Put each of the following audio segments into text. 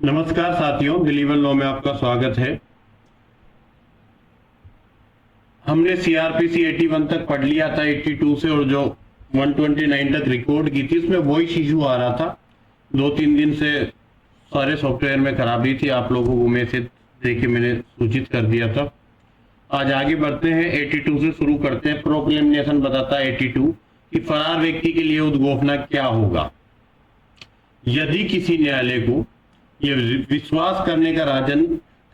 नमस्कार साथियों, believer law में आपका स्वागत है। हमने सीआरपीसी 81 तक पढ़ लिया था 82 से, और जो 129 तक रिकॉर्ड की थी उसमें वॉइस इशू आ रहा था। 2-3 दिन से सारे सॉफ्टवेयर में खराबी थी, आप लोगों को मैसेज देके मैंने सूचित कर दिया था। आज आगे बढ़ते हैं, 82 से शुरू करते हैं। प्रोक्लेमिनेशन बताता है 82 कि फरार व्यक्ति के लिए उद्घोषणा क्या होगा। यदि किसी न्यायालय को यह विश्वास करने का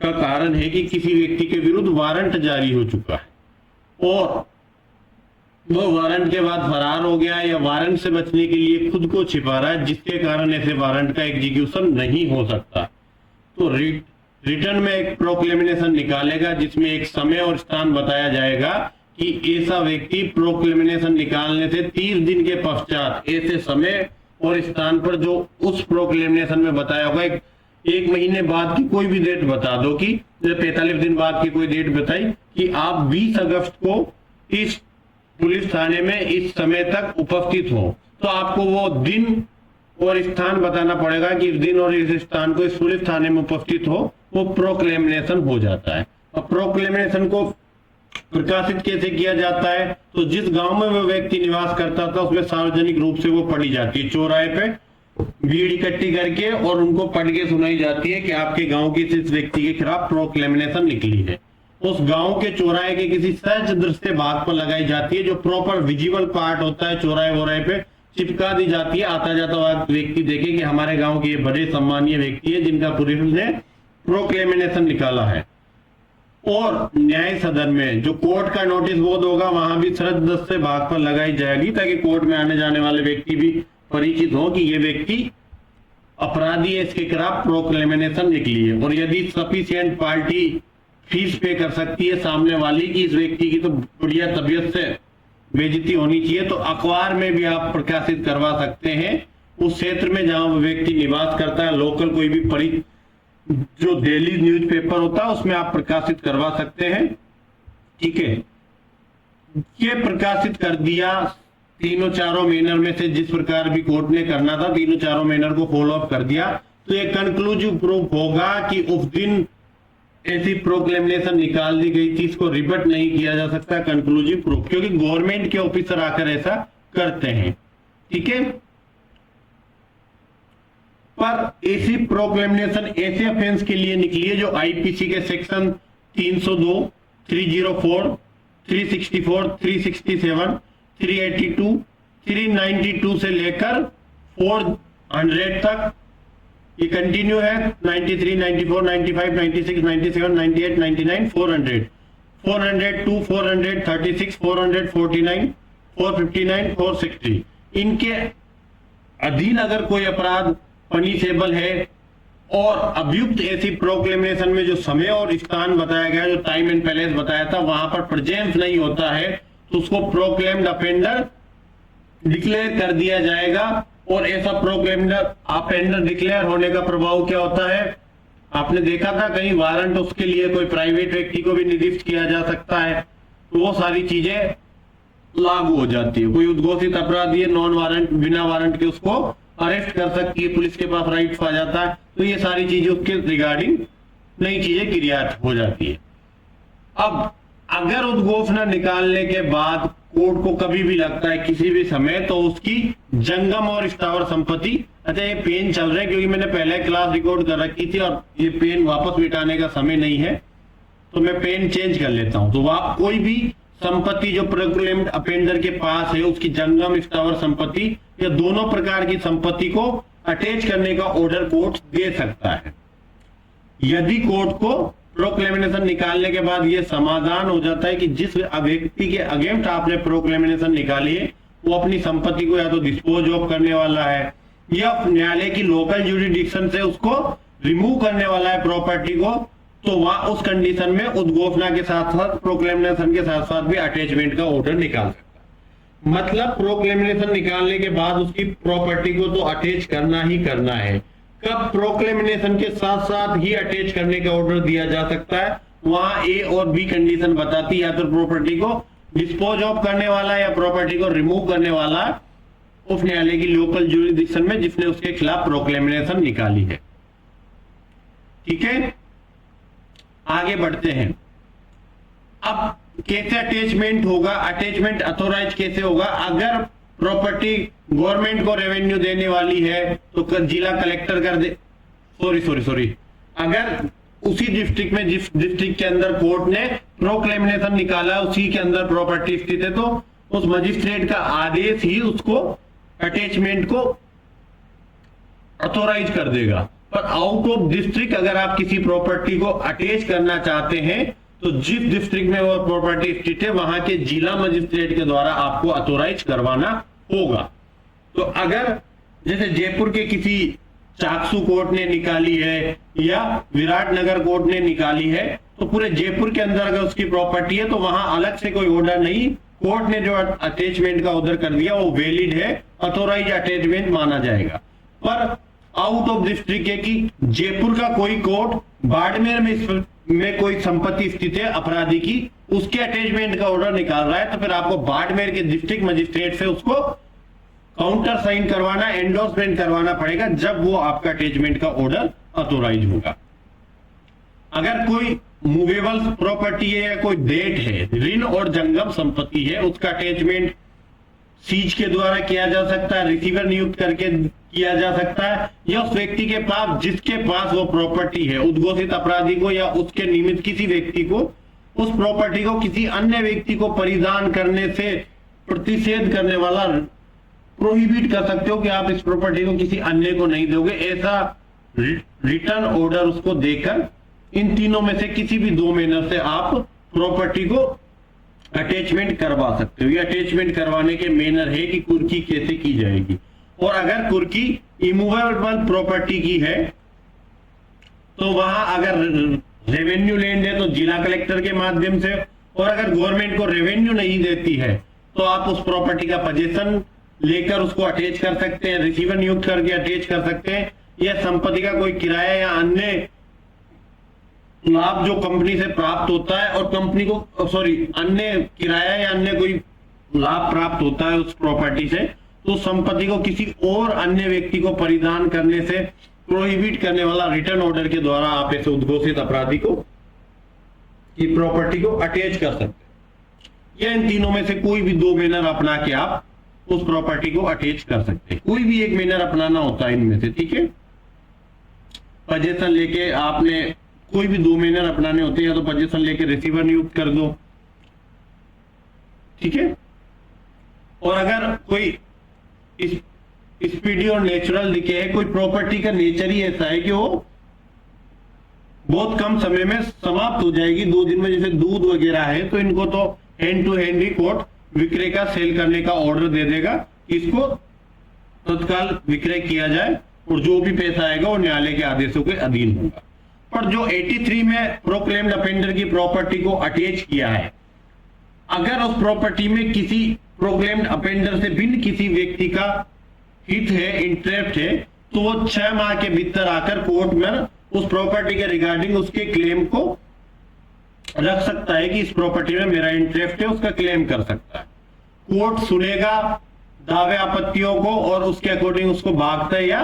कारण है कि किसी व्यक्ति के विरुद्ध वारंट जारी हो चुका है और वह वारंट के बाद फरार हो गया या वारंट से बचने के लिए खुद को छिपा रहा है, जिसके कारण ऐसे वारंट का एग्जीक्यूशन नहीं हो सकता, तो रिटर्न में एक प्रोक्लेमिनेशन निकालेगा जिसमें एक समय और स्थान बताया जाएगा कि ऐसा व्यक्ति प्रोक्लेमिनेशन निकालने से 30 दिन के पश्चात ऐसे समय और स्थान पर जो उस प्रोक्लेमिनेशन में बताया होगा, एक महीने बाद की कोई भी डेट बता दो, कि 45 दिन बाद की कोई डेट बताई कि आप 20 अगस्त को इस पुलिस थाने में इस समय तक उपस्थित हो, तो आपको वो दिन और स्थान बताना पड़ेगा कि इस दिन और इस स्थान को इस पुलिस थाने में उपस्थित हो, वो प्रोक्लेमिनेशन हो जाता है। और प्रोक्लेमिनेशन को प्रकाशित कैसे किया जाता है, तो जिस गांव में वो व्यक्ति निवास करता था उसमें सार्वजनिक रूप से वो पढ़ी जाती है, चौराहे पे भीड़ इकट्ठी करके, और उनको पढ़ के सुनाई जाती है कि आपके गांव के इस व्यक्ति के खिलाफ प्रोक्लेमिनेशन निकली है। उस गांव के चौराहे के किसी सहज दृश्य भाग पर लगाई जाती है, जो प्रॉपर विजिबल पार्ट होता है, चौराहे वोराहे पे चिपका दी जाती है। आता जाता व्यक्ति देखे कि हमारे गांव के बड़े सम्मानीय व्यक्ति है जिनका पुलिस ने प्रोक्लेमिनेशन निकाला है। और न्याय सदन में जो कोर्ट का नोटिस बोर्ड होगा, वहां भी सहज दृश्य भाग पर लगाई जाएगी, ताकि कोर्ट में आने जाने वाले व्यक्ति भी परिचित हो कि ये व्यक्ति अपराधी है, इसके खिलाफ प्रोक्लेमिनेशन निकली है। और यदि सफिशिएंट पार्टी फीस पे कर सकती है सामने वाली की इस व्यक्ति की तो बढ़िया तबीयत से बेइज्जती होनी चाहिए, तो अखबार में भी आप प्रकाशित करवा सकते हैं उस क्षेत्र में जहां वो व्यक्ति निवास करता है। लोकल कोई भी जो डेली न्यूज़पेपर होता है उसमें आप प्रकाशित करवा सकते हैं। ठीक है, ये प्रकाशित कर दिया तीनों चारों मैनर में से, जिस प्रकार भी कोर्ट ने करना था तीनों चारों मैनर को फॉलो अप कर दिया, तो ये कंक्लूसिव प्रूफ होगा कि उस दिन ऐसी प्रोक्लेमिनेशन निकाल दी गई थी, इसको रिबट नहीं किया जा सकता। कंक्लूसिव प्रूफ, क्योंकि गवर्नमेंट के ऑफिसर आकर ऐसा करते हैं। ठीक है, पर ऐसी प्रोक्लेमिनेशन ऐसे ऑफेंस के लिए निकली है जो आईपीसी के सेक्शन 302, 304, 364, 367, 382, 392 से लेकर 400 तक ये कंटिन्यू है। 93, 94, 95, 96, 97, 98, 99, 400, 402, 436, 449, 459, 460, इनके अधीन अगर कोई अपराध पनिशेबल है और अभियुक्त ऐसी प्रोक्लेमिनेशन में जो समय और स्थान बताया गया, जो टाइम एंड प्लेस बताया था, वहां पर प्रेजेंस नहीं होता है, तो उसको प्रोक्लेम्ड अफेंडर डिक्लेयर कर दिया जाएगा। और ऐसा प्रोक्लेम्ड अफेंडर डिक्लेयर होने का प्रभाव क्या होता है, आपने देखा था कहीं वारंट उसके लिए कोई प्राइवेट व्यक्ति को भी निर्दिष्ट किया जा सकता है, तो वो सारी चीजें लागू हो जाती है। कोई उद्घोषित अपराधी है, नॉन वारंट, बिना वारंट के उसको अरेस्ट कर सकती है, पुलिस के पास राइट आ जाता है, तो ये सारी चीजें उसके रिगार्डिंग नई चीजें क्रिएट हो जाती है। अब अगर उद्घोषणा निकालने के बाद कोर्ट को कभी भी लगता है किसी भी समय, तो उसकी जंगम और स्थावर संपत्ति, अच्छा ये पेन चल रहा है क्योंकि मैंने पहले क्लास रिकॉर्ड कर रखी थी और ये पेन वापस मिटाने का समय नहीं है, तो मैं पेन चेंज कर लेता हूं। तो वह कोई भी संपत्ति जो प्रोक्लेम्ड अफेंडर के पास है, उसकी जंगम स्थावर संपत्ति या दोनों प्रकार की संपत्ति को अटैच करने का ऑर्डर कोर्ट दे सकता है। यदि कोर्ट को प्रोक्लेमिनेशन निकालने के बाद यह समाधान हो जाता है कि जिस व्यक्ति के अगेंस्ट आपने प्रोक्लेमिनेशन निकाली है वो अपनी संपत्ति को या तो डिस्पोज ऑफ करने वाला है या न्यायालय की लोकल जुरिडिक्शन से उसको रिमूव करने वाला है प्रॉपर्टी को, तो वह उस कंडीशन में उद्घोषणा के साथ साथ प्रोक्लेमिनेशन के साथ साथ भी अटैचमेंट का ऑर्डर निकाल सकता है। मतलब प्रोक्लेमिनेशन निकालने के बाद उसकी प्रॉपर्टी को तो अटैच करना ही करना है। कब प्रोक्लेमिनेशन के साथ साथ ही अटैच करने का ऑर्डर दिया जा सकता है, वहां ए और बी कंडीशन बताती है, या तो प्रॉपर्टी को डिस्पोज ऑफ करने वाला या प्रॉपर्टी को रिमूव करने वाला उस न्यायालय की लोकल जुरिडिक्शन में जिसने उसके खिलाफ प्रोक्लेमिनेशन निकाली है। ठीक है, आगे बढ़ते हैं। अब कैसे अटैचमेंट होगा, अटैचमेंट अथोराइज कैसे होगा? अगर प्रॉपर्टी गवर्नमेंट को रेवेन्यू देने वाली है तो जिला कलेक्टर कर दे, सॉरी, अगर उसी डिस्ट्रिक्ट में, जिस डिस्ट्रिक्ट के अंदर कोर्ट ने प्रोक्लेमिनेशन निकाला उसी के अंदर प्रॉपर्टी स्थित है, तो उस मजिस्ट्रेट का आदेश ही उसको अटैचमेंट को अथोराइज कर देगा। पर आउट ऑफ डिस्ट्रिक्ट अगर आप किसी प्रॉपर्टी को अटैच करना चाहते हैं तो जिस डिस्ट्रिक्ट में वो प्रॉपर्टी स्थित है वहां के जिला मजिस्ट्रेट के द्वारा आपको अथोराइज करवाना होगा। तो अगर जैसे जयपुर के किसी चाकसू कोर्ट ने निकाली है या विराटनगर कोर्ट ने निकाली है, तो पूरे जयपुर के अंदर अगर उसकी प्रॉपर्टी है तो वहां अलग से कोई ऑर्डर नहीं, कोर्ट ने जो अटैचमेंट का ऑर्डर कर दिया वो वैलिड है, अथोराइज अटैचमेंट माना जाएगा। पर आउट ऑफ डिस्ट्रिक्ट है कि जयपुर का कोई कोर्ट बाड़मेर में कोई संपत्ति स्थित है अपराधी की, उसके अटैचमेंट का ऑर्डर निकाल रहा है, तो फिर आपको बाड़मेर के डिस्ट्रिक्ट मजिस्ट्रेट से उसको काउंटर साइन करवाना, एंडोर्समेंट करवाना पड़ेगा, जब वो आपका अटैचमेंट का ऑर्डर अथोराइज होगा। अगर कोई मूवेबल प्रॉपर्टी है या कोई डेट है, ऋण और जंगम संपत्ति है, उसका अटैचमेंट सीज के द्वारा किया जा सकता है, रिसीवर नियुक्त करके किया जा सकता है, या उस व्यक्ति के पास जिसके पास वो प्रॉपर्टी है, उद्घोषित अपराधी को या उसके निमित्त किसी व्यक्ति को उस प्रॉपर्टी को किसी अन्य व्यक्ति को परिधान करने से प्रतिषेध करने वाला प्रोहिबिट कर सकते हो कि आप इस प्रॉपर्टी को किसी अन्य को नहीं दोगे, ऐसा रिटर्न ऑर्डर उसको देकर इन तीनों में से किसी भी दो मैनर से आप प्रॉपर्टी को अटैचमेंट करवा सकते हो। ये अटैचमेंट करवाने के मैनर है कि कुर्की कैसे की जाएगी। और अगर कुर्की इमूवेबल प्रॉपर्टी की है तो वहां अगर रेवेन्यू लैंड है तो जिला कलेक्टर के माध्यम से, और अगर गवर्नमेंट को रेवेन्यू नहीं देती है तो आप उस प्रॉपर्टी का पोजीशन लेकर उसको अटैच कर सकते हैं, रिसीवर नियुक्त करके अटैच कर सकते हैं, या संपत्ति का कोई किराया या अन्य लाभ जो कंपनी से प्राप्त होता है और कंपनी को अन्य किराया या अन्य कोई लाभ प्राप्त होता है उस प्रॉपर्टी से, तो संपत्ति को किसी और अन्य व्यक्ति को परिधान करने से प्रोहिबिट करने वाला रिटर्न ऑर्डर के द्वारा आप ऐसे उद्घोषित अपराधी को की प्रॉपर्टी को अटैच कर सकते हैं। या इन तीनों में से कोई भी दो मैनर अपना के आप उस प्रॉपर्टी को अटैच कर सकते हैं, कोई भी एक मैनर अपनाना होता है इनमें से, ठीक है। पोजीशन लेके आपने कोई भी दो मैनर अपनाने होते हैं, या तो पोजीशन लेके रिसीवर नियुक्त कर दो, ठीक है। और अगर कोई स्पीडी और नेचुरल डिके है, कोई प्रॉपर्टी का नेचर ही ऐसा है कि वो बहुत कम समय में समाप्त हो जाएगी, 2 दिन में, जैसे दूध वगैरह है, तो इनको तो हैंड टू हैंड ही कोर्ट विक्रय का सेल करने का ऑर्डर दे देगा, इसको तत्काल विक्रय किया जाए और जो भी पैसा आएगा वो न्यायालय के आदेशों के अधीन होगा। पर जो 83 में प्रोक्लेम्ड अफेंडर की प्रॉपर्टी को अटैच किया है, अगर उस प्रॉपर्टी में किसी प्रोक्लेम्ड अफेंडर से भिन्न किसी व्यक्ति का हित है, इंटरेस्ट है, तो वो 6 माह के भीतर आकर कोर्ट में उस प्रॉपर्टी के रिगार्डिंग उसके क्लेम को रख सकता है कि इस प्रॉपर्टी में मेरा इंटरेस्ट है, उसका क्लेम कर सकता है। कोर्ट सुनेगा दावे आपत्तियों को और उसके अकॉर्डिंग उसको भागता है या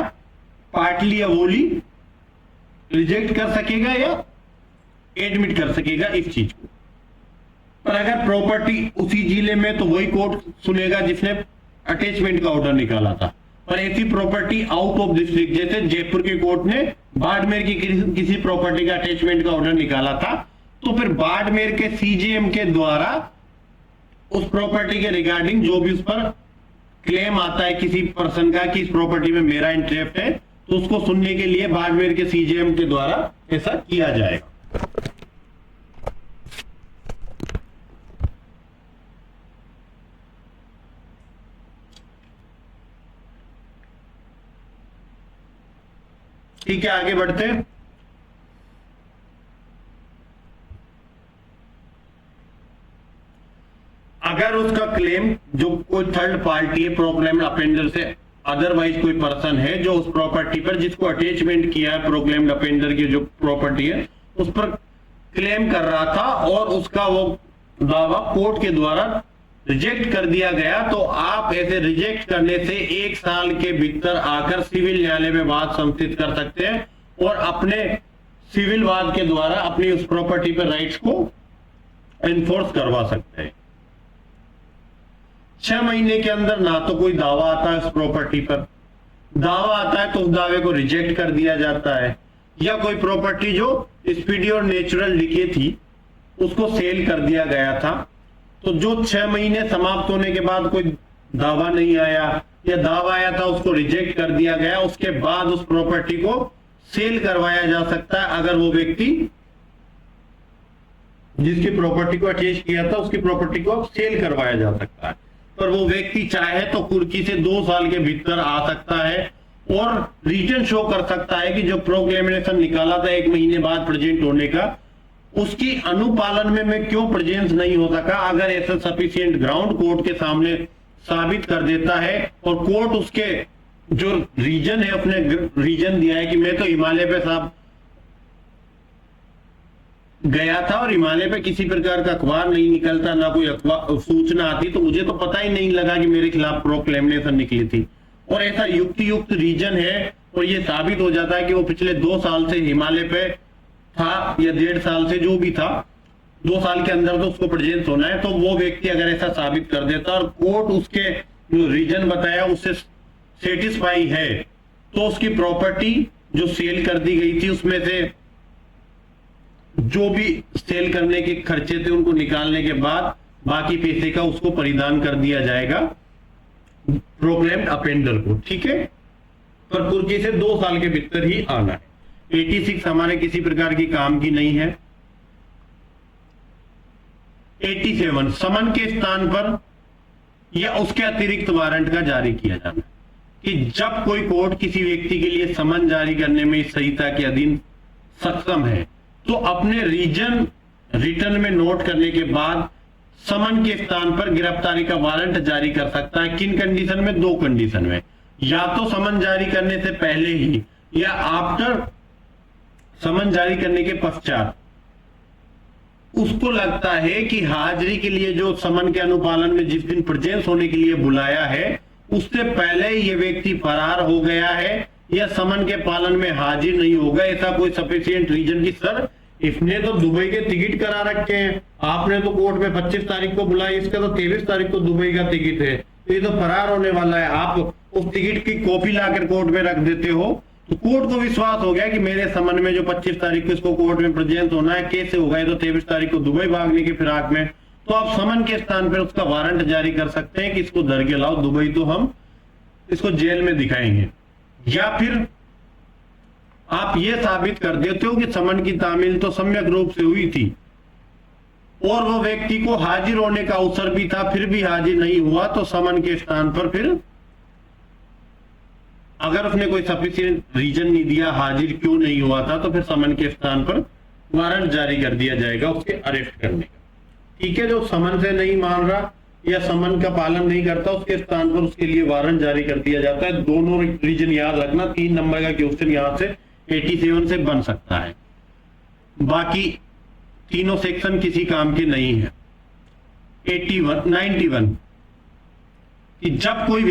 पार्टली या वोली रिजेक्ट कर सकेगा या एडमिट कर सकेगा इस चीज को। पर अगर प्रॉपर्टी उसी जिले में, तो वही कोर्ट सुनेगा जिसने अटैचमेंट का ऑर्डर निकाला था। पर ऐसी प्रॉपर्टी आउट ऑफ डिस्ट्रिक्ट, जैसे जयपुर के कोर्ट ने बाड़मेर की किसी प्रॉपर्टी का अटैचमेंट का ऑर्डर निकाला था, तो फिर बाड़मेर के सीजेएम के द्वारा उस प्रॉपर्टी के रिगार्डिंग जो भी उस पर क्लेम आता है किसी पर्सन का कि इस प्रॉपर्टी में मेरा इंटरेस्ट है, तो उसको सुनने के लिए बाड़मेर के सीजेएम के द्वारा ऐसा किया जाएगा। ठीक है, आगे बढ़ते हैं। अगर उसका क्लेम जो कोई थर्ड पार्टी है प्रोक्लेम्ड अफेंडर से अदरवाइज कोई पर्सन है जो उस प्रॉपर्टी पर जिसको अटैचमेंट किया है प्रोक्लेम्ड अफेंडर की जो प्रॉपर्टी है उस पर क्लेम कर रहा था और उसका वो दावा कोर्ट के द्वारा रिजेक्ट कर दिया गया, तो आप ऐसे रिजेक्ट करने से 1 साल के भीतर आकर सिविल न्यायालय में बात संस्थित कर सकते हैं और अपने सिविल वाद के द्वारा अपनी उस प्रॉपर्टी पर राइट्स को एनफोर्स करवा सकते हैं। 6 महीने के अंदर ना तो कोई दावा आता है उस प्रॉपर्टी पर, दावा आता है तो उस दावे को रिजेक्ट कर दिया जाता है, या कोई प्रॉपर्टी जो स्पीडी और नेचुरल डिके थी उसको सेल कर दिया गया था, तो जो 6 महीने समाप्त होने के बाद कोई दावा नहीं आया या दावा आया था उसको रिजेक्ट कर दिया गया, उसके बाद उस प्रॉपर्टी को सेल करवाया जा सकता है। अगर वो व्यक्ति जिसकी प्रॉपर्टी को अटैच किया था उसकी प्रॉपर्टी को सेल करवाया जा सकता है, पर वो व्यक्ति चाहे तो कुर्की से 2 साल के भीतर आ सकता है और रीजन शो कर सकता है कि जो प्रोक्लेमेशन निकाला था 1 महीने बाद प्रेजेंट होने का, उसकी अनुपालन में मैं क्यों प्रेजेंस नहीं हो सका। अगर ऐसा सफिशिएंट ग्राउंड कोर्ट के सामने साबित कर देता है और कोर्ट उसके जो रीजन है अपने रीजन दिया है कि मैं तो हिमालय पे साहब गया था और हिमालय पे किसी प्रकार का अखबार नहीं निकलता, ना कोई सूचना आती, तो मुझे तो पता ही नहीं लगा कि मेरे खिलाफ प्रोक्लेमेशन निकली थी, और ऐसा युक्त रीजन है और ये साबित हो जाता है कि वो पिछले 2 साल से हिमालय पे था या 1.5 साल से जो भी था, 2 साल के अंदर तो उसको प्रेजेंस होना है, तो वो व्यक्ति अगर ऐसा साबित कर देता और कोर्ट उसके जो रीजन बताया उससे सेटिस्फाई है, तो उसकी प्रॉपर्टी जो सेल कर दी गई थी उसमें से जो भी सेल करने के खर्चे थे उनको निकालने के बाद बाकी पैसे का उसको परिधान कर दिया जाएगा प्रोक्लेम्ड अपेंडर को। ठीक है, पर कुर्की से 2 साल के भीतर ही आना है। 86 हमारे किसी प्रकार की काम की नहीं है। 87 समन के स्थान पर या उसके अतिरिक्त वारंट का जारी किया जाना, कि जब कोई कोर्ट किसी व्यक्ति के लिए समन जारी करने में इस संहिता के अधीन सक्षम है तो अपने रीजन रिटर्न में नोट करने के बाद समन के स्थान पर गिरफ्तारी का वारंट जारी कर सकता है। किन कंडीशन में? 2 कंडीशन में, या तो समन जारी करने से पहले ही या आफ्टर समन जारी करने के पश्चात उसको लगता है कि हाजिरी के लिए जो समन के अनुपालन में जिस दिन प्रेजेंस होने के लिए बुलाया है उससे पहले ये व्यक्ति फरार हो गया है या समन के पालन में हाजिर नहीं होगा, ऐसा कोई सफिशिएंट रीजन की सर इसने तो दुबई के टिकट करा रखे हैं, आपने तो कोर्ट में 25 तारीख को बुलाया, इसका तो 23 तारीख को दुबई का टिकट है, तो ये तो फरार होने वाला है, आप उस टिकट की कॉपी लाकर कोर्ट में रख देते हो, तो कोर्ट को विश्वास हो गया कि मेरे समन में जो 25 तारीख को इसको कोर्ट में प्रेजेंट होना है कैसे होगा, ये तो 23 तारीख को दुबई भागने की फिराक में, तो आप समन के स्थान पर उसका वारंट जारी कर सकते हैं कि इसको धर के लाओ दुबई, तो हम इसको जेल में दिखाएंगे। या फिर आप ये साबित कर देते हो कि समन की तामील तो सम्यक रूप से हुई थी और वो व्यक्ति को हाजिर होने का अवसर भी था फिर भी हाजिर नहीं हुआ, तो समन के स्थान पर फिर अगर उसने कोई सफिशिएंट रीजन नहीं दिया हाजिर क्यों नहीं हुआ था, तो फिर समन के स्थान पर वारंट जारी कर दिया जाएगा उसके अरेस्ट करने का। ठीक है, जो समन से नहीं मान रहा या समन का पालन नहीं करता उसके स्थान पर उसके लिए वारंट जारी कर दिया जाता है। दोनों रीजन याद रखना, 3 नंबर का क्वेश्चन यहां से 87 से बन सकता है, बाकी तीनों सेक्शन किसी काम के नहीं है। 91 कि जब कोई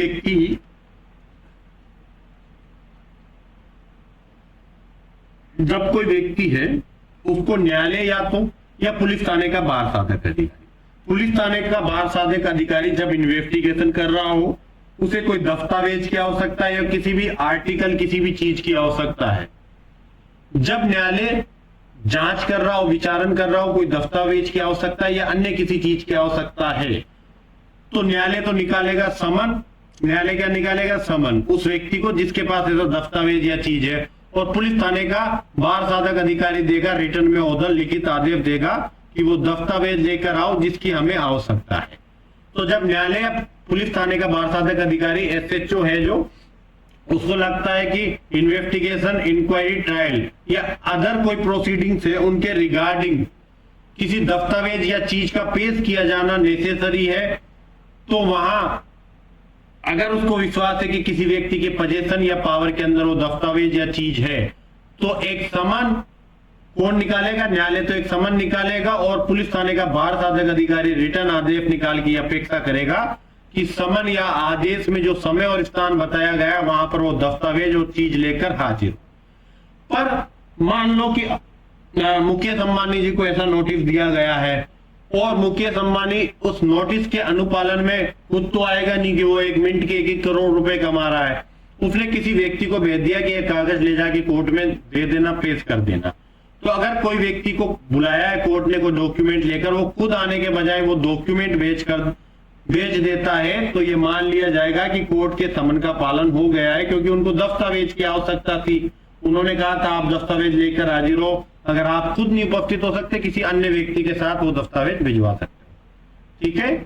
व्यक्ति है उसको न्यायालय या पुलिस थाने का बार साधक अधिकारी, पुलिस थाने का बार साधक अधिकारी जब इन्वेस्टिगेशन कर रहा हो उसे कोई दस्तावेज की आवश्यकता है या किसी भी आर्टिकल किसी भी चीज की आवश्यकता है, जब न्यायालय जांच कर रहा हो विचारण कर रहा हो कोई दस्तावेज की आवश्यकता है या अन्य किसी चीज की आवश्यकता है, तो न्यायालय तो निकालेगा समन। न्यायालय क्या निकालेगा? समन उस व्यक्ति को जिसके पास ऐसा दस्तावेज या चीज है, और पुलिस थाने का बार साधक अधिकारी देगा रिटर्न में ऑर्डर लिखित आदेश देगा कि वो दस्तावेज लेकर आओ जिसकी हमें आवश्यकता है। तो जब न्यायालय पुलिस थाने का बार साधक अधिकारी SHO है जो उसको लगता है कि इन्वेस्टिगेशन इंक्वायरी ट्रायल या अदर कोई प्रोसीडिंग से उनके रिगार्डिंग किसी दस्तावेज या चीज का पेश किया जाना नेसेसरी है, तो वहां अगर उसको विश्वास है कि किसी व्यक्ति के पोजीशन या पावर के अंदर वो दस्तावेज या चीज है, तो एक समन कौन निकालेगा? न्यायालय तो एक समन निकालेगा और पुलिस थाने का बार साधक अधिकारी रिटर्न आदेश निकाल की अपेक्षा करेगा कि समन या आदेश में जो समय और स्थान बताया गया वहां पर वो दस्तावेज और चीज लेकर हाजिर। पर मान लो कि मुकेश अंबानी जी को ऐसा नोटिस दिया गया है और मुकेश अंबानी उस नोटिस के अनुपालन में खुद तो आएगा नहीं कि वो 1 मिनट के 1 करोड़ रुपए कमा रहा है। उसने किसी व्यक्ति को भेज दिया कि ये कागज ले जाके कोर्ट में दे देना, पेश कर देना। तो अगर कोई व्यक्ति को बुलाया है कोर्ट ने कोई डॉक्यूमेंट लेकर, वो खुद आने के बजाय वो डॉक्यूमेंट भेज देता है, तो ये मान लिया जाएगा कि कोर्ट के समन का पालन हो गया है, क्योंकि उनको दस्तावेज की आवश्यकता थी। उन्होंने कहा था आप दस्तावेज लेकर हाजिर हो, अगर आप खुद नहीं उपस्थित हो सकते किसी अन्य व्यक्ति के साथ वो दस्तावेज भिजवा सकते हैं। ठीक है,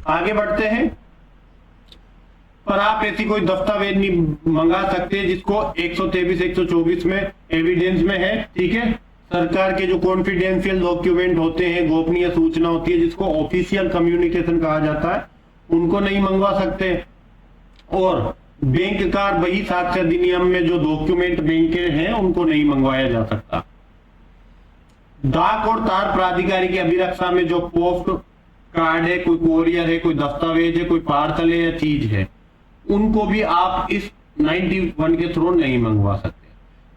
आगे बढ़ते हैं। पर आप ऐसी कोई दस्तावेज नहीं मंगा सकते जिसको 123 124 में एविडेंस में है। ठीक है, सरकार के जो कॉन्फिडेंशियल डॉक्यूमेंट होते हैं, गोपनीय सूचना होती है, जिसको ऑफिशियल कम्युनिकेशन कहा जाता है, उनको नहीं मंगवा सकते। और बैंक का बही साक्ष्य अधिनियम में जो डॉक्यूमेंट बैंक के हैं उनको नहीं मंगवाया जा सकता। डाक और तार प्राधिकारी की अभिरक्षा में जो पोस्ट कार्ड है, कोई कोरियर है, कोई दस्तावेज है, कोई पार्सल है या चीज है, उनको भी आप इस 91 के थ्रू नहीं मंगवा सकते।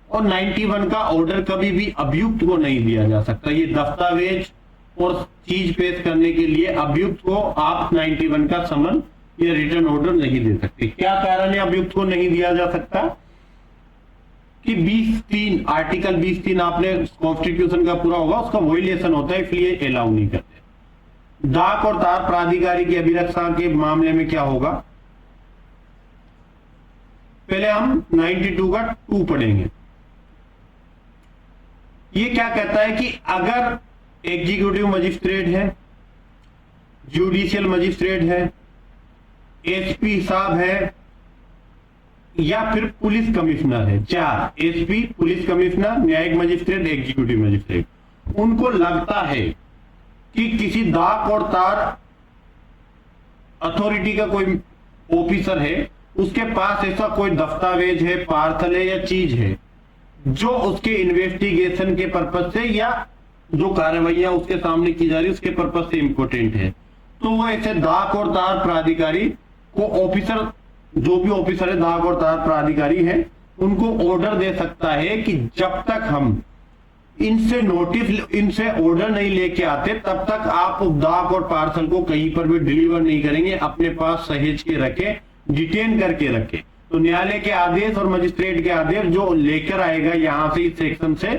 और 91 का ऑर्डर कभी भी अभियुक्त को नहीं दिया जा सकता। ये दस्तावेज और चीज पेश करने के लिए अभियुक्त को आप 91 का समन या रिटर्न ऑर्डर नहीं दे सकते। क्या कारण है अभियुक्त को नहीं दिया जा सकता? कि 20(3) आर्टिकल 20(3) आपने कॉन्स्टिट्यूशन का पूरा होगा, उसका वोलेशन होता है, इसलिए अलाउ नहीं करते। डाक और तार प्राधिकारी की अभिरक्षा के मामले में क्या होगा, पहले हम 92 का 2 पढ़ेंगे। ये क्या कहता है कि अगर एग्जीक्यूटिव मजिस्ट्रेट है, जुडिशियल मजिस्ट्रेट है, एसपी साहब है या फिर पुलिस कमिश्नर है, 4 एसपी, पुलिस कमिश्नर, न्यायिक मजिस्ट्रेट, एग्जीक्यूटिव मजिस्ट्रेट, उनको लगता है कि किसी डाक और तार अथॉरिटी का कोई ऑफिसर है, उसके पास ऐसा कोई दस्तावेज है, पार्सल है या चीज है जो उसके इन्वेस्टिगेशन के पर्पज से या जो कार्रवाइयां उसके सामने की जा रही है उसके पर्पज से इंपोर्टेंट है, तो वो ऐसे डाक और तार प्राधिकारी को ऑफिसर, जो भी ऑफिसर है डाक और तार प्राधिकारी है, उनको ऑर्डर दे सकता है कि जब तक हम इनसे नोटिस, इनसे ऑर्डर नहीं लेके आते तब तक आप डाक और पार्सल को कहीं पर भी डिलीवर नहीं करेंगे, अपने पास सहेज के रखे, डिटेन करके रखे। तो न्यायालय के आदेश और मजिस्ट्रेट के आदेश जो लेकर आएगा यहां से, इस सेक्शन से,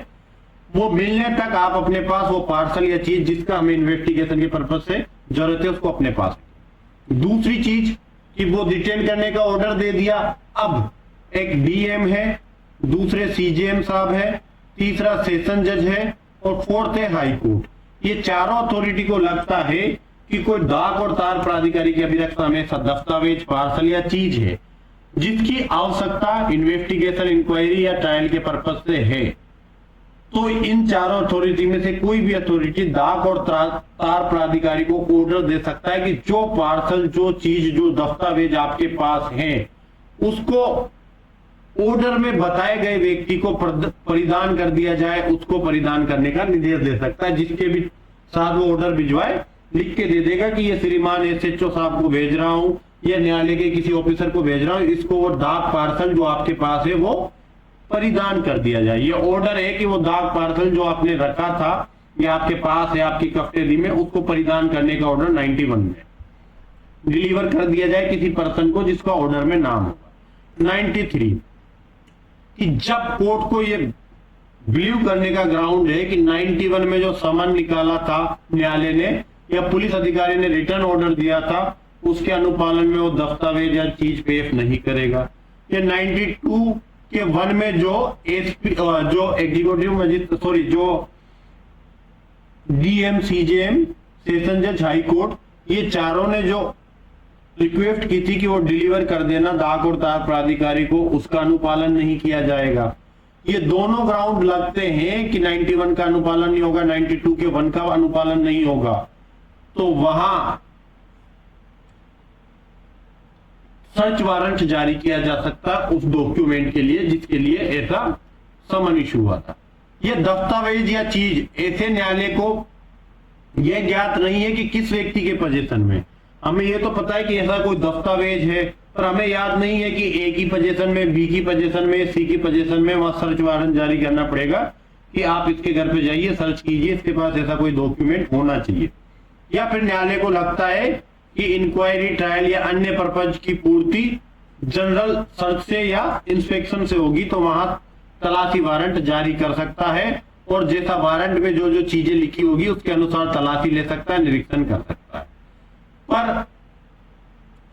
वो मिलने तक आप अपने पास वो पार्सल या चीज जिसका हमें इन्वेस्टिगेशन के पर्पज से जरूरत है उसको अपने पास। दूसरी चीज कि वो डिटेन करने का ऑर्डर दे दिया, अब एक डीएम है, दूसरे सीजेएम साहब है, तीसरा सेशन जज है और फोर्थ है हाई कोर्ट। ये चारों अथॉरिटी को लगता है कि कोई डाक और तार प्राधिकारी की अभिरक्षा में दस्तावेज, पार्सल या चीज है जिसकी आवश्यकता इन्वेस्टिगेशन, इंक्वायरी या ट्रायल के पर्पज से है, तो इन चारों अथॉरिटी में से कोई भी अथॉरिटी डाक और तार प्राधिकारी को ऑर्डर दे सकता है कि जो पार्सल, जो चीज, जो दस्तावेज आपके पास है उसको ऑर्डर में बताए गए व्यक्ति को परिधान कर दिया जाए, उसको परिधान करने का निर्देश दे सकता है। जिसके भी साथ वो ऑर्डर भिजवाए लिख के दे देगा कि ये श्रीमान एसएचओ साहब को भेज रहा हूं या न्यायालय के किसी ऑफिसर को भेज रहा हूं, इसको वो डाक पार्सल जो आपके पास है वो परिधान कर दिया जाए। ये ऑर्डर है कि वो डाक पार्सल जो आपने रखा था या आपके पास है, आपकी कस्टडी में, उसको परिधान करने का ऑर्डर 91 में डिलीवर कर दिया जाए किसी पर्सन को जिसका ऑर्डर में नाम होगा। 93 कि जब कोर्ट को ये बिलीव करने का ग्राउंड है कि 91 में जो समन निकाला था न्यायालय ने या पुलिस अधिकारी ने रिटर्न ऑर्डर दिया था, उसके अनुपालन में वो दस्तावेज या चीज पेश नहीं करेगा। ये 92 के 1 में जो एसपी, जो एग्जीक्यूटिव मजिस्ट्रेट, सॉरी, जो डीएम, सीजेएम, सेशन जज, हाई कोर्ट, ये चारों ने जो रिक्वेस्ट की थी कि वो डिलीवर कर देना डाक और तार प्राधिकारी को, उसका अनुपालन नहीं किया जाएगा। ये दोनों ग्राउंड लगते हैं कि 91 का अनुपालन नहीं होगा, 92 के 1 का अनुपालन नहीं होगा, तो वहां सर्च वारंट जारी किया जा सकता उस डॉक्यूमेंट के लिए जिसके लिए ऐसा समन इशू हुआ था। यह दस्तावेज या चीज ऐसे न्यायालय को यह ज्ञात नहीं है कि किस व्यक्ति के पोजीशन में। हमें यह तो पता है कि ऐसा कोई दस्तावेज है, पर हमें याद नहीं है कि ए की पोजीशन में, बी की पोजीशन में, सी की पोजीशन में वहां सर्च वारंट जारी करना पड़ेगा कि आप इसके घर पे जाइए, सर्च कीजिए, इसके पास ऐसा कोई डॉक्यूमेंट होना चाहिए। या फिर न्यायालय को लगता है कि इंक्वायरी, ट्रायल या अन्य पर्पज की पूर्ति जनरल सर्च से या इंस्पेक्शन से होगी तो वहां तलाशी वारंट जारी कर सकता है, और जैसा वारंट में जो जो चीजें लिखी होगी उसके अनुसार तलाशी ले सकता है, निरीक्षण कर सकता है। पर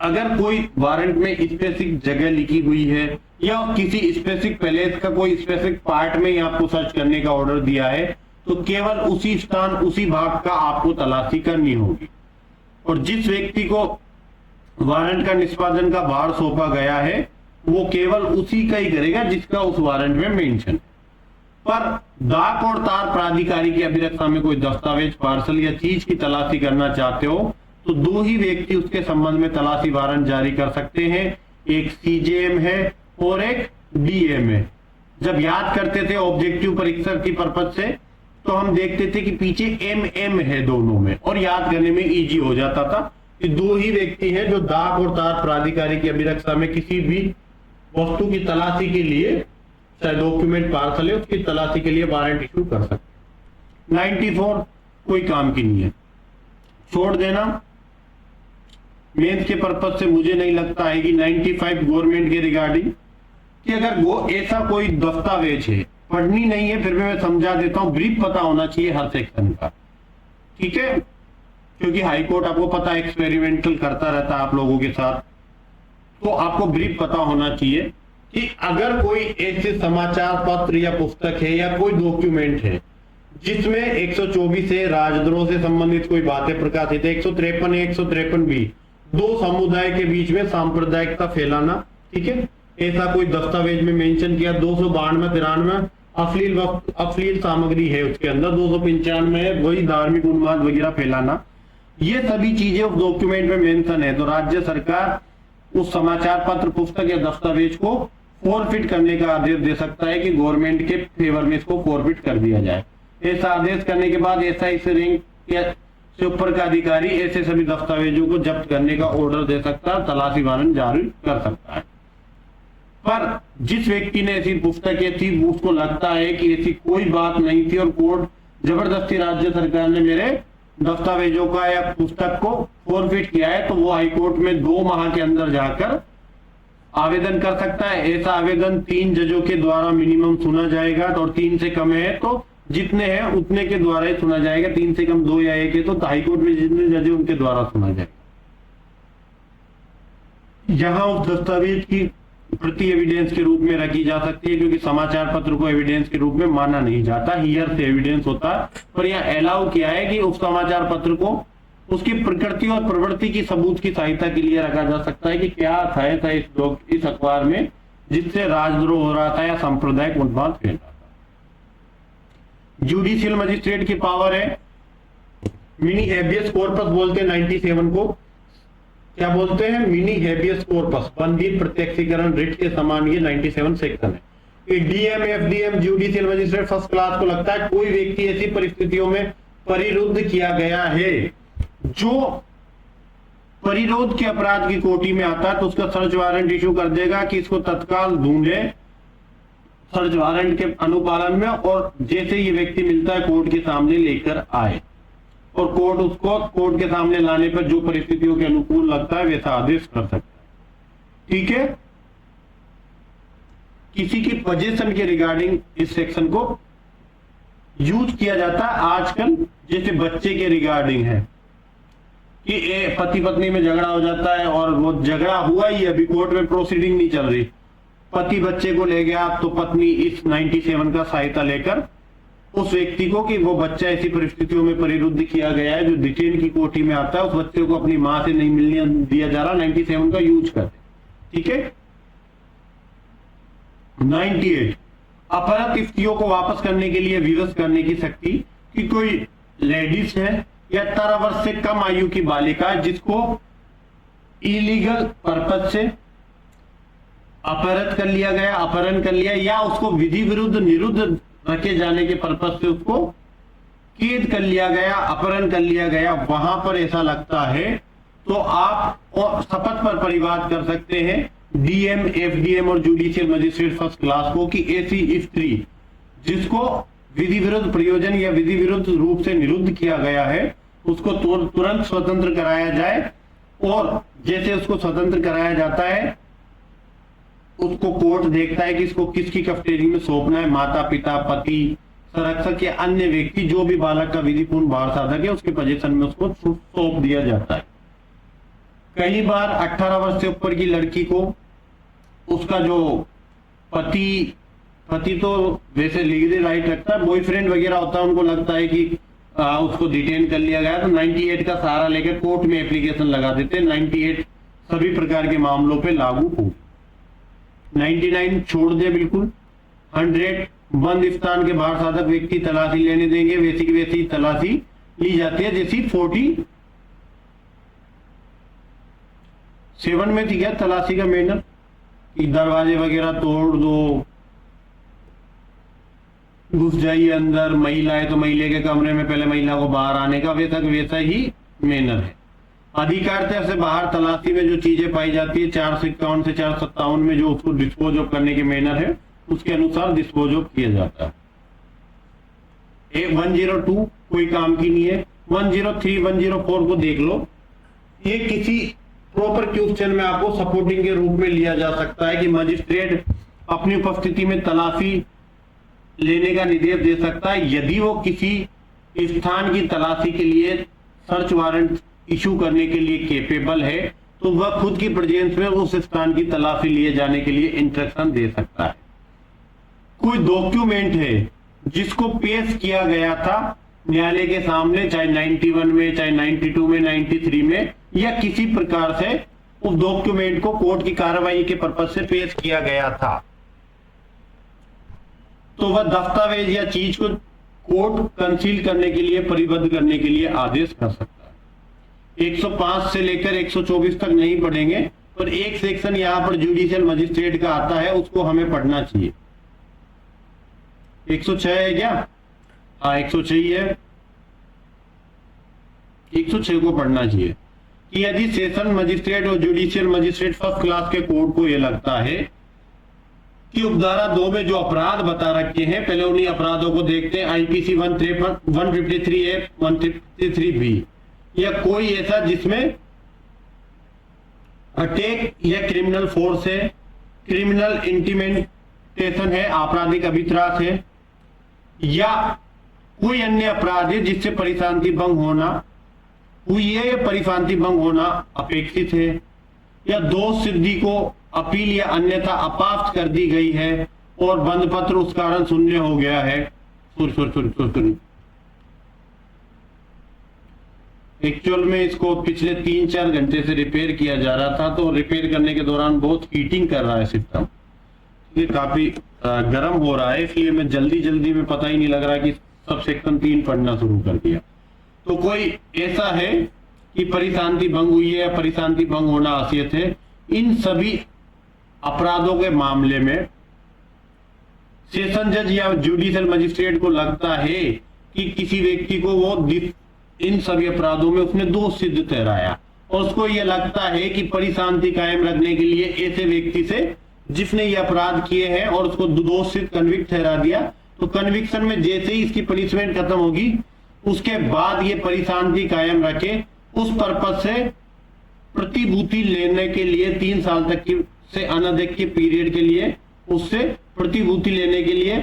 अगर कोई वारंट में स्पेसिफिक जगह लिखी हुई है या किसी स्पेसिफिक पैलेस का कोई स्पेसिफिक पार्ट में आपको सर्च करने का ऑर्डर दिया है तो केवल उसी स्थान, उसी भाग का आपको तलाशी करनी होगी। और जिस व्यक्ति को वारंट का निष्पादन का भार सौंपा गया है वो केवल उसी का ही करेगा जिसका उस वारंट में मेंशन है। पर डाक और तार प्राधिकारी की अभिरक्षा में कोई दस्तावेज, पार्सल या चीज की तलाशी करना चाहते हो तो दो ही व्यक्ति उसके संबंध में तलाशी वारंट जारी कर सकते हैं, एक सीजेएम है और एक डीएम है। जब याद करते थे ऑब्जेक्टिव परीक्षा की पर्पज से तो हम देखते थे कि पीछे एमएम है दोनों में, और याद करने में इजी हो जाता था कि दो ही व्यक्ति हैं जो डाक और तार प्राधिकारी की अभिरक्षा में किसी भी वस्तु की तलाशी के लिए, चाहे डॉक्यूमेंट, पार्सल है, उसकी तलाशी के लिए वारंट इशू कर सकते। 94 कोई काम की नहीं है, छोड़ देना। मेंस के पर्पज से मुझे नहीं लगता है कि 95 गवर्नमेंट के रिगार्डिंग कि अगर वो ऐसा कोई दस्तावेज है, पढ़नी नहीं है फिर भी मैं समझा देता हूं, ब्रीफ पता होना चाहिए हर सेक्शन का, ठीक है, क्योंकि हाईकोर्ट आपको पता है एक्सपेरिमेंटल करता रहता है आप लोगों के साथ, तो आपको ब्रीफ पता होना चाहिए कि अगर कोई ऐसे समाचार पत्र या पुस्तक है या कोई डॉक्यूमेंट है जिसमें 124 है राजद्रोह से संबंधित कोई बातें प्रकाशित है, 153 है, 153 भी, दो समुदाय के बीच में सांप्रदायिकता फैलाना, ठीक है, ऐसा कोई दस्तावेज में मेंशन किया, 292, 93 अश्लील सामग्री है उसके अंदर, 295 है वही धार्मिक उन्माद वगैरह फैलाना, ये सभी चीजें उस डॉक्यूमेंट में मेंशन है तो राज्य सरकार उस समाचार पत्र, पुस्तक या दस्तावेज को फॉरफिट करने का आदेश दे सकता है कि गवर्नमेंट के फेवर में इसको फॉरफिट कर दिया जाए। ऐसा आदेश करने के बाद एसआई से रैंक या से ऊपर का अधिकारी ऐसे सभी दस्तावेजों को जब्त करने का ऑर्डर दे सकता है, तलाशी वारंट जारी कर सकता है। पर जिस व्यक्ति ने ऐसी पुस्तकें थी उसको लगता है कि ऐसी कोई बात नहीं थी और कोर्ट जबरदस्ती राज्य सरकार ने मेरे दस्तावेजों का या पुस्तक को फॉरफिट किया है, तो वो हाईकोर्ट में 2 माह के अंदर जाकर आवेदन कर सकता है। ऐसा आवेदन 3 जजों के द्वारा मिनिमम सुना जाएगा, और 3 से कम है तो जितने हैं उतने के द्वारा ही सुना जाएगा, 3 से कम 2 या 1 है तो हाईकोर्ट में जितने जज है उनके द्वारा सुना जाएगा। यहां उस दस्तावेज की प्रति एविडेंस के रूप में रखी जा सकती है, क्योंकि समाचार पत्र को एविडेंस के रूप में माना नहीं जाता, हियर से एविडेंस होता है, पर यह अलाउ किया है कि उस समाचार पत्र को उसकी प्रकृति और प्रवृत्ति की सबूत की सहायता के लिए रखा जा सकता है कि क्या था इस अखबार में जिससे राजद्रोह हो रहा था या सांप्रदायिक उन्माद फैल रहा था। जुडिशियल मजिस्ट्रेट की पावर है, मिनी हेबियस कॉर्पस बोलते हैं 97 को, क्या बोलते हैं, मिनी हेबियस कॉर्पस, बंदी प्रत्यक्षीकरण रिट के समान ये 97 सेक्शन है। DM, FDM, judicial magistrate first class को लगता है कोई व्यक्ति ऐसी परिस्थितियों में परिरुद्ध किया गया है जो परिरोध के अपराध की कोटि में आता है तो उसका सर्च वारंट इशू कर देगा कि इसको तत्काल ढूंढे सर्च वारंट के अनुपालन में, और जैसे ये व्यक्ति मिलता है कोर्ट के सामने लेकर आए, और कोर्ट उसको कोर्ट के सामने लाने पर जो परिस्थितियों के अनुकूल लगता है वैसा आदेश कर सकता है, ठीक है। किसी की पोजीशन के रिगार्डिंग इस सेक्शन को यूज किया जाता है आजकल, जैसे बच्चे के रिगार्डिंग है कि पति पत्नी में झगड़ा हो जाता है और वो झगड़ा हुआ ही अभी कोर्ट में प्रोसीडिंग नहीं चल रही, पति बच्चे को ले गया तो पत्नी इस 97 का सहायता लेकर उस व्यक्ति को कि वो बच्चा ऐसी परिस्थितियों में परिरुद्ध किया गया है जो डिटेन की कोटि में आता है, उस बच्चे को अपनी मां से नहीं मिलने दिया जा रहा, 97 का यूज करते, ठीक है। 98 अपहृत स्त्रियों को वापस करने के लिए विवश करने की शक्ति कि कोई लेडीज है या 18 वर्ष से कम आयु की बालिका जिसको इलीगल पर्पज से अपहृत कर लिया गया, अपहरण कर लिया, या उसको विधि विरुद्ध निरुद्ध रखे जाने के पर्पज से उसको कैद कर लिया गया, अपहरण कर लिया गया, वहां पर ऐसा लगता है तो आप शपथ पर परिवाद कर सकते हैं डीएम, एफडीएम और जुडिशियल मजिस्ट्रेट फर्स्ट क्लास को कि ऐसी स्त्री जिसको विधि विरुद्ध प्रयोजन या विधि विरुद्ध रूप से निरुद्ध किया गया है उसको तुरंत स्वतंत्र कराया जाए, और जैसे उसको स्वतंत्र कराया जाता है उसको कोर्ट देखता है कि इसको किसकी कस्टडी में सौंपना है, माता पिता, पति, संरक्षक या अन्य व्यक्ति जो भी बालक का विधिपूर्ण भार साधक है उसके पोजीशन में उसको सौंप दिया जाता है। कई बार 18 वर्ष से ऊपर की लड़की को उसका जो पति तो वैसे लीगली राइट रखता है, बॉयफ्रेंड वगैरह होता है, उनको लगता है कि उसको डिटेन कर लिया गया तो 98 का सहारा लेकर कोर्ट में एप्लीकेशन लगा देते हैं। 98 सभी प्रकार के मामलों पे लागू हो। 99 छोड़ दे बिल्कुल। 100 बंद स्थान के बाहर साधक व्यक्ति तलाशी लेने देंगे, वैसी की वैसी तलाशी ली जाती है जैसी 47 में थी क्या तलाशी का मैनर, कि दरवाजे वगैरह तोड़ दो, घुस जाइए अंदर, महिला है तो महिला के कमरे में पहले महिला को बाहर आने का, वैसा ही मैनर है। अधिकारिता से बाहर तलाशी में जो चीजें पाई जाती है 451 से 457 में जो उसको डिस्पोज ऑफ करने के मैनर है उसके अनुसार डिस्पोज ऑफ किया जाता है। 102 कोई काम की नहीं है। 103, 104 को देख लो, ये किसी प्रॉपर क्वेश्चन में आपको सपोर्टिंग के रूप में लिया जा सकता है कि मजिस्ट्रेट अपनी उपस्थिति में तलाशी लेने का निर्देश दे सकता है यदि वो किसी स्थान की तलाशी के लिए सर्च वारंट इशू करने के लिए केपेबल है, तो वह खुद की प्रेजेंस में उस स्थान की तलाशी लिए जाने के लिए इंस्ट्रक्शन दे सकता है। कोई डॉक्यूमेंट है जिसको पेश किया गया था न्यायालय के सामने, चाहे 91 में, चाहे 92 में, 93 में, या किसी प्रकार से उस डॉक्यूमेंट को कोर्ट की कार्रवाई के पर्पज से पेश किया गया था, तो वह दस्तावेज या चीज को कोर्ट कंसील करने के लिए, परिबद्ध करने के लिए आदेश कर सकता है। 105 से लेकर 124 तक नहीं पढ़ेंगे, पर एक सेक्शन यहां पर जुडिशियल मजिस्ट्रेट का आता है, उसको हमें पढ़ना चाहिए। 106 है क्या? हाँ 106 है। 106 को पढ़ना चाहिए कि यदि सेशन मजिस्ट्रेट और जुडिशियल मजिस्ट्रेट फर्स्ट क्लास के कोर्ट को यह लगता है कि उपधारा 2 में जो अपराध बता रखे हैं, पहले उन्हीं अपराधों को देखते हैं। आईपीसी 153A, 153B, या कोई ऐसा जिसमें अटैक या क्रिमिनल फोर्स है, क्रिमिनल इंटिमिडेशन है, आपराधिक अभित्रास है, या कोई अन्य अपराध है जिससे परिशांति भंग होना हुई है या परिशांति भंग होना अपेक्षित है, या दोष सिद्धि को अपील या अन्यथा अपाफ्त कर दी गई है और बंद पत्र उस कारण शून्य हो गया है। एक्चुअल में इसको पिछले 3-4 घंटे से रिपेयर किया जा रहा था, तो रिपेयर करने के दौरान बहुत हीटिंग कर रहा है सिस्टम, ये काफी गर्म हो रहा है, इसलिए मैं जल्दी में पता ही नहीं लग रहा कि सब सेक्शन 3 पढ़ना शुरू कर दिया। तो कोई ऐसा है कि परिशांति भंग हुई है या परिशांति भंग होना हासियत है, इन सभी अपराधों के मामले में सेशन जज या जुडिशियल मजिस्ट्रेट को लगता है कि किसी व्यक्ति को वो इन सभी अपराधों में उसने दोष सिद्ध ठहराया, और उसको यह लगता है कि परिशांति कायम रखने के लिए ऐसे व्यक्ति से जिसने ये अपराध किए हैं और उसको दोष सिद्ध कन्विक्ट ठहरा दिया, तो कन्विक्शन में जैसे ही इसकी पनिशमेंट खत्म होगी उसके बाद ये परिशांति कायम रखे उस पर्पज से प्रतिभूति लेने के लिए 3 साल तक की से अनधिक के पीरियड के लिए उससे प्रतिभूति लेने के लिए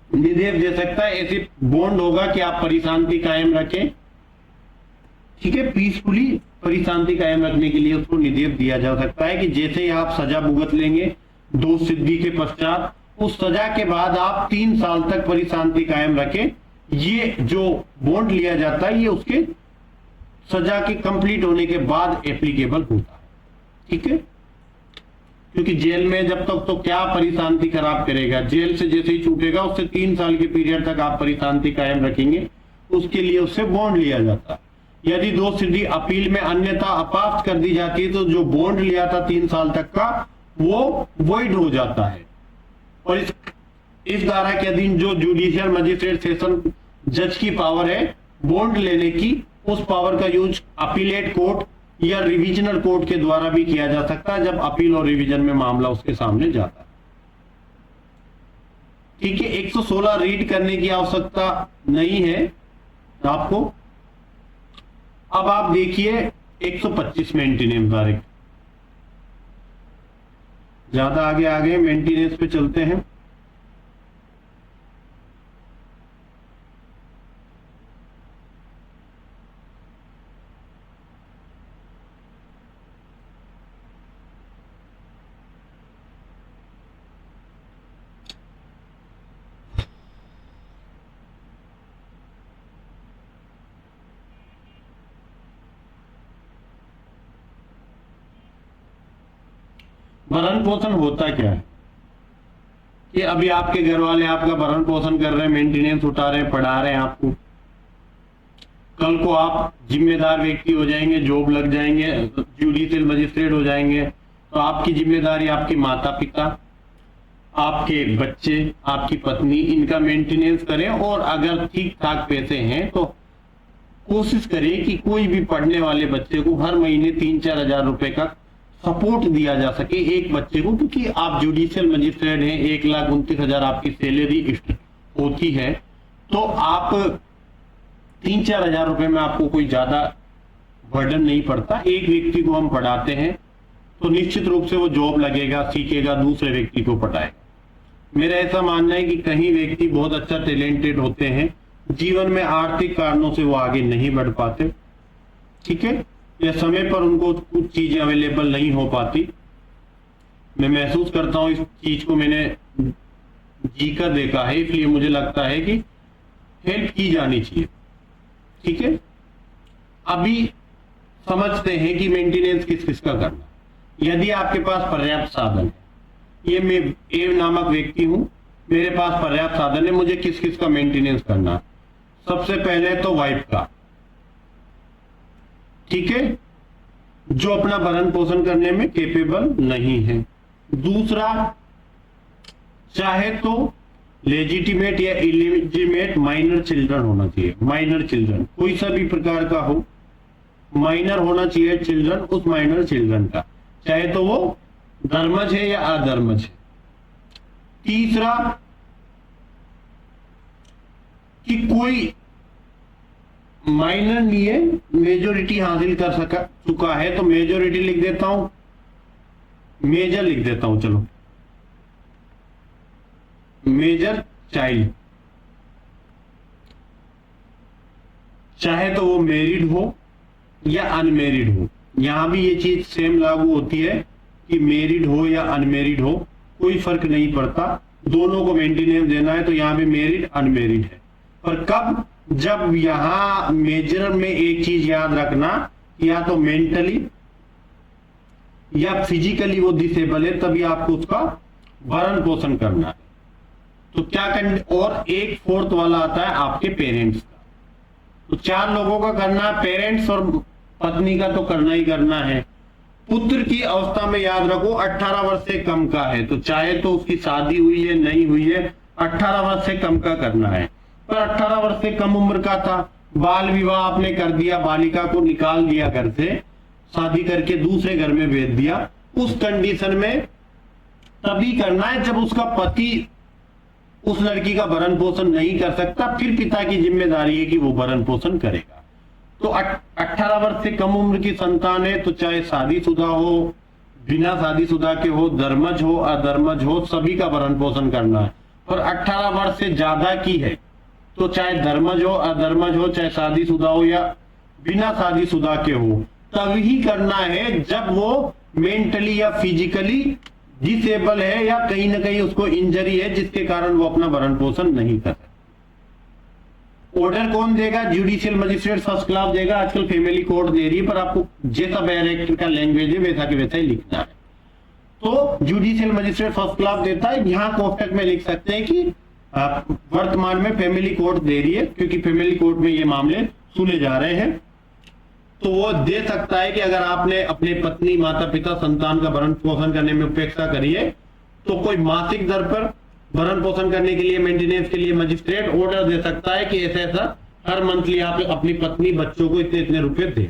निर्देश दे सकता है। ऐसे बॉन्ड होगा कि आप परिशांति कायम रखें, ठीक है, पीसफुली परिशांति कायम रखने के लिए उसको निर्देश दिया जा सकता है कि जैसे ही आप सजा भुगत लेंगे दोष सिद्धि के पश्चात, उस सजा के बाद आप 3 साल तक परिशांति कायम रखें। ये जो बॉन्ड लिया जाता है ये उसके सजा के कंप्लीट होने के बाद एप्लीकेबल होता है, ठीक है, क्योंकि जेल में जब तक तो क्या परिशांति खराब करेगा, जेल से जैसे ही छूटेगा उससे 3 साल के पीरियड तक आप परिशांति कायम रखेंगे, उसके लिए उससे बॉन्ड लिया जाता है। यदि दोष सिद्धि अपील में अन्यथा अपाफ्त कर दी जाती है तो जो बॉन्ड लिया था 3 साल तक का वो वॉइड हो जाता है। और इस धारा के अधीन जो जुडिशियल मजिस्ट्रेट सेशन जज की पावर है बॉन्ड लेने की, उस पावर का यूज अपीलेट कोर्ट या रिविजनल कोर्ट के द्वारा भी किया जा सकता है, जब अपील और रिवीजन में मामला उसके सामने जाता है। ठीक है, 116 रीड करने की आवश्यकता नहीं है आपको। अब आप देखिए 125 मेंटेनेंस डायरेक्ट, ज्यादा आगे मेंटेनेंस पे चलते हैं। भरण पोषण होता क्या है कि अभी आपके घर वाले आपका भरण पोषण कर रहे हैं, मेंटेनेंस उठा रहे हैं, पढ़ा रहे हैं आपको। कल को आप जिम्मेदार व्यक्ति हो जाएंगे, जॉब लग जाएंगे, जुडिशियल मजिस्ट्रेट हो जाएंगे, तो आपकी जिम्मेदारी आपके माता पिता, आपके बच्चे, आपकी पत्नी, इनका मेंटेनेंस करें। और अगर ठीक ठाक पैसे हैं तो कोशिश करें कि कोई भी पढ़ने वाले बच्चे को हर महीने 3-4 हजार रुपए का सपोर्ट दिया जा सके एक बच्चे को, क्योंकि आप जुडिशियल मजिस्ट्रेट हैं, 1,29,000 आपकी सैलरी होती है, तो आप 3-4 हजार रुपए में आपको कोई ज्यादा बर्डन नहीं पड़ता। एक व्यक्ति को हम पढ़ाते हैं तो निश्चित रूप से वो जॉब लगेगा, सीखेगा, दूसरे व्यक्ति को पढ़ाएगा। मेरा ऐसा मानना है कि कहीं व्यक्ति बहुत अच्छा टैलेंटेड होते हैं, जीवन में आर्थिक कारणों से वो आगे नहीं बढ़ पाते, ठीक है, या समय पर उनको कुछ चीजें अवेलेबल नहीं हो पाती। मैं महसूस करता हूं इस चीज को, मैंने जी कर देखा है, इसलिए मुझे लगता है कि हेल्प की जानी चाहिए। ठीक है, अभी समझते हैं कि मेंटेनेंस किस किस का करना। यदि आपके पास पर्याप्त साधन है, ये मैं ए नामक व्यक्ति हूं, मेरे पास पर्याप्त साधन है, मुझे किस किस का मेंटेनेंस करना है। सबसे पहले तो वाइफ का, ठीक है, जो अपना भरण पोषण करने में कैपेबल नहीं है। दूसरा, चाहे तो लेजिटिमेट या इलेजिटिमेट माइनर चिल्ड्रन होना चाहिए। माइनर चिल्ड्रन कोई सा भी प्रकार का हो, माइनर होना चाहिए चिल्ड्रन, उस माइनर चिल्ड्रन का, चाहे तो वो धर्मज है या अधर्मज है। तीसरा, कि कोई माइनर नहीं है, मेजोरिटी हासिल कर चुका है, तो मेजोरिटी लिख देता हूं, मेजर लिख देता हूं, चलो मेजर चाइल्ड। चाहे तो वो मैरिड हो या अनमेरिड हो, यहां भी ये चीज सेम लागू होती है कि मैरिड हो या अनमेरिड हो, कोई फर्क नहीं पड़ता, दोनों को मेंटेनेंस देना है। तो यहां भी मैरिड अनमेरिड है, पर कब, जब यहां मेजर में एक चीज याद रखना, या तो मेंटली या फिजिकली वो डिसेबल है, तभी आपको उसका भरण पोषण करना है। तो क्या करना, और 1/4 वाला आता है आपके पेरेंट्स का। तो 4 लोगों का करना है, पेरेंट्स और पत्नी का तो करना ही करना है। पुत्र की अवस्था में याद रखो 18 वर्ष से कम का है, तो चाहे तो उसकी शादी हुई है नहीं हुई है, 18 वर्ष से कम का करना है। पर 18 वर्ष से कम उम्र का था, बाल विवाह आपने कर दिया, बालिका को निकाल दिया घर से, शादी करके दूसरे घर में भेज दिया, उस कंडीशन में तभी करना है जब उसका पति उस लड़की का भरण पोषण नहीं कर सकता, फिर पिता की जिम्मेदारी है कि वो भरण पोषण करेगा। तो 18 वर्ष से कम उम्र की संतान है, तो चाहे शादीशुदा हो, बिना शादीशुदा के हो, धर्मज हो, अधर्मज हो, सभी का भरण पोषण करना है। और 18 वर्ष से ज्यादा की है, तो चाहे धर्मज हो, अधर्मज हो, चाहे शादीशुदा हो या बिना शादीशुदा के हो, तभी करना है जब वो मेंटली या फिजिकली डिसेबल है, या कहीं ना कहीं उसको इंजरी है जिसके कारण वो अपना भरण पोषण नहीं कर सकता। ऑर्डर कौन देगा? जुडिशियल मजिस्ट्रेट फर्स्ट क्लास देगा। आजकल फैमिली कोर्ट दे रही है, पर आपको जैसा बैरिस्टर का लैंग्वेज है वैसा के वैसा ही लिखना है। तो जुडिशियल मजिस्ट्रेट फर्स्ट क्लास देता है। यहाँ कोष्टक में लिख सकते हैं कि वर्तमान में फैमिली कोर्ट दे रही है, क्योंकि फैमिली कोर्ट में ये मामले सुने जा रहे हैं। तो वो दे सकता है कि अगर आपने अपने पत्नी, माता पिता, संतान का भरण पोषण करने में उपेक्षा करी है, तो कोई मासिक दर पर भरण पोषण करने के लिए, मेंटेनेंस के लिए मजिस्ट्रेट ऑर्डर दे सकता है कि ऐसा ऐसा हर मंथली आप अपनी पत्नी, बच्चों को इतने इतने रुपए दे।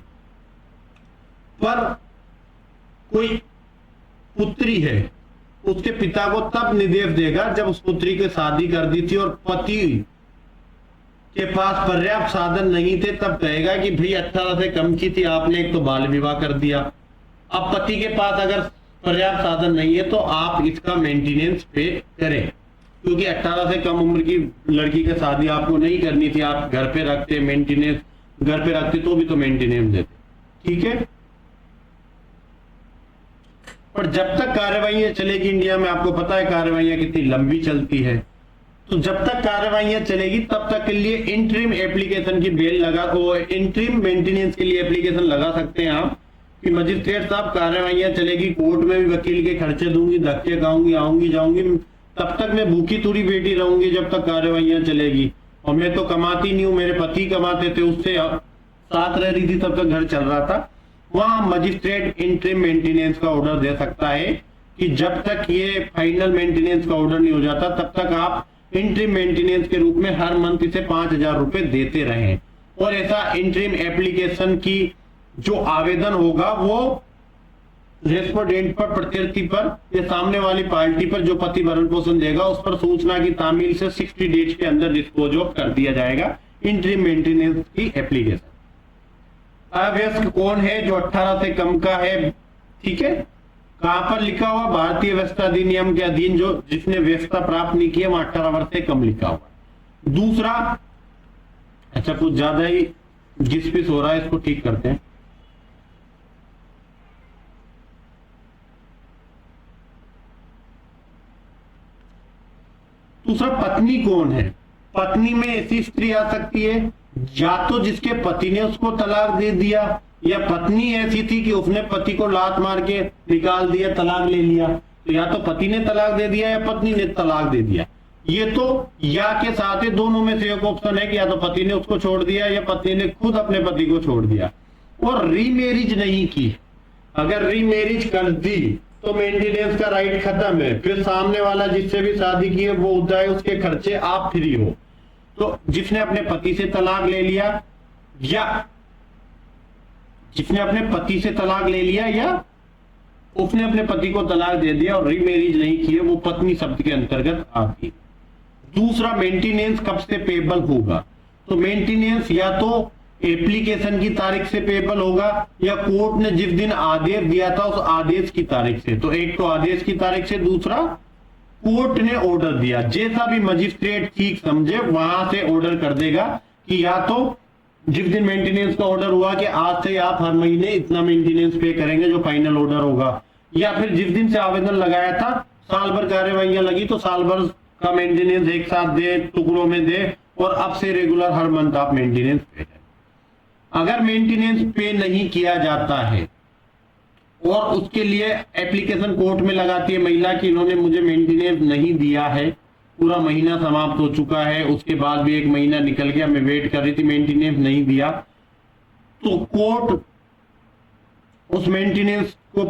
पर कोई पुत्री है, उसके पिता को तब निर्देश देगा जब उस पुत्री की शादी कर दी थी और पति के पास पर्याप्त साधन नहीं थे, तब कहेगा कि भाई 18 से कम की थी आपने, एक तो बाल विवाह कर दिया। अब पति के पास अगर पर्याप्त साधन नहीं है तो आप इसका मेंटेनेंस पे करें, क्योंकि 18 से कम उम्र की लड़की की शादी आपको नहीं करनी थी, आप घर पे रखते, मेंटेनेंस घर पे रखते तो भी तो मेंटेनेंस देते, ठीक है। पर जब तक कार्यवाही चलेगी, इंडिया में आपको पता है कार्यवाही कितनी लंबी चलती है, तो जब तक कार्यवाही चलेगी तब तक के लिए इंटरिम एप्लीकेशन की बेल लगा, इंटरिम मेंटेनेंस के लिए एप्लीकेशन लगा सकते हैं आप कि मजिस्ट्रेट साहब कार्यवाही चलेगी, कोर्ट में भी वकील के खर्चे दूंगी, धक्के खाऊंगी, आऊंगी जाऊंगी, तब तक मैं भूखी तुरी बैठी रहूंगी जब तक कार्यवाही चलेगी, और मैं तो कमाती नहीं हूं, मेरे पति कमाते थे, उससे साथ रह रही थी, तब तक घर चल रहा था। वहां मजिस्ट्रेट इंटरिम मेंटेनेंस का ऑर्डर दे सकता है कि जब तक ये फाइनल मेंटेनेंस का ऑर्डर नहीं हो जाता तब तक आप इंटरिम मेंटेनेंस के रूप में हर मंथ इसे 5,000 रुपए देते रहें। और ऐसा इंटरिम एप्लीकेशन की जो आवेदन होगा वो रेस्पोंडेंट पर, प्रत्यर्थी पर या सामने वाली पार्टी पर जो पति भरण पोषण देगा उस पर सूचना की तामील से 60 डेज के अंदर डिस्पोज ऑफ कर दिया जाएगा इंटरिम मेंटेनेंस की एप्लीकेशन। अवयस्क कौन है? जो 18 से कम का है, ठीक है। कहां पर लिखा हुआ? भारतीय व्यवस्था अधिनियम के अधीन जो जिसने व्यवस्था प्राप्त नहीं की है वहां 18 वर्ष से कम लिखा हुआ। दूसरा, अच्छा कुछ ज्यादा ही घिस-पिस हो रहा है, इसको ठीक करते हैं। दूसरा, पत्नी कौन है? पत्नी में ऐसी स्त्री आ सकती है या तो जिसके पति ने उसको तलाक दे दिया, या पत्नी ऐसी थी कि उसने पति को लात मार के निकाल दिया, तलाक ले लिया, तो या तो पति ने तलाक दे दिया या पत्नी ने तलाक दे दिया। ये तो या के साथ ही दोनों में से एक ऑप्शन है कि या तो पति ने उसको छोड़ दिया या पत्नी ने खुद अपने पति को छोड़ दिया। और रीमैरिज नहीं की, अगर रीमैरिज कर दी तो मेंटेनेंस का राइट खत्म है, फिर सामने वाला जिससे भी शादी की है वो उदाय, उसके खर्चे, आप फ्री हो। तो जिसने अपने पति से तलाक ले लिया या जिसने अपने पति से तलाक ले लिया या उसने अपने पति को तलाक दे दिया और रीमैरिज नहीं की है, वो पत्नी शब्द के अंतर्गत आती है। दूसरा, मेंटेनेंस कब से पेबल होगा? तो मेंटेनेंस या तो एप्लीकेशन की तारीख से पेबल होगा या कोर्ट ने जिस दिन आदेश दिया था उस आदेश की तारीख से। तो एक तो आदेश की तारीख से, दूसरा कोर्ट ने ऑर्डर दिया, जैसा भी मजिस्ट्रेट ठीक समझे वहां से ऑर्डर कर देगा कि या तो जिस दिन मेंटेनेंस का ऑर्डर हुआ कि आज से आप हर महीने इतना मेंटेनेंस पे करेंगे जो फाइनल ऑर्डर होगा, या फिर जिस दिन से आवेदन लगाया था साल भर कार्यवाही लगी तो साल भर का मेंटेनेंस एक साथ दे, टुकड़ों में दे, और अब से रेगुलर हर मंथ आप मेंटेनेंस पे करें। अगर मेंटेनेंस पे नहीं किया जाता है और उसके लिए एप्लीकेशन कोर्ट में लगाती है महिला कि इन्होंने मुझे मेंटेनेंस नहीं दिया है, पूरा महीना समाप्त हो चुका है, उसके बाद भी 1 महीना निकल गया, मैं वेट कर रही थी, मेंटेनेंस नहीं दिया, तो कोर्ट उस मेंटेनेंस को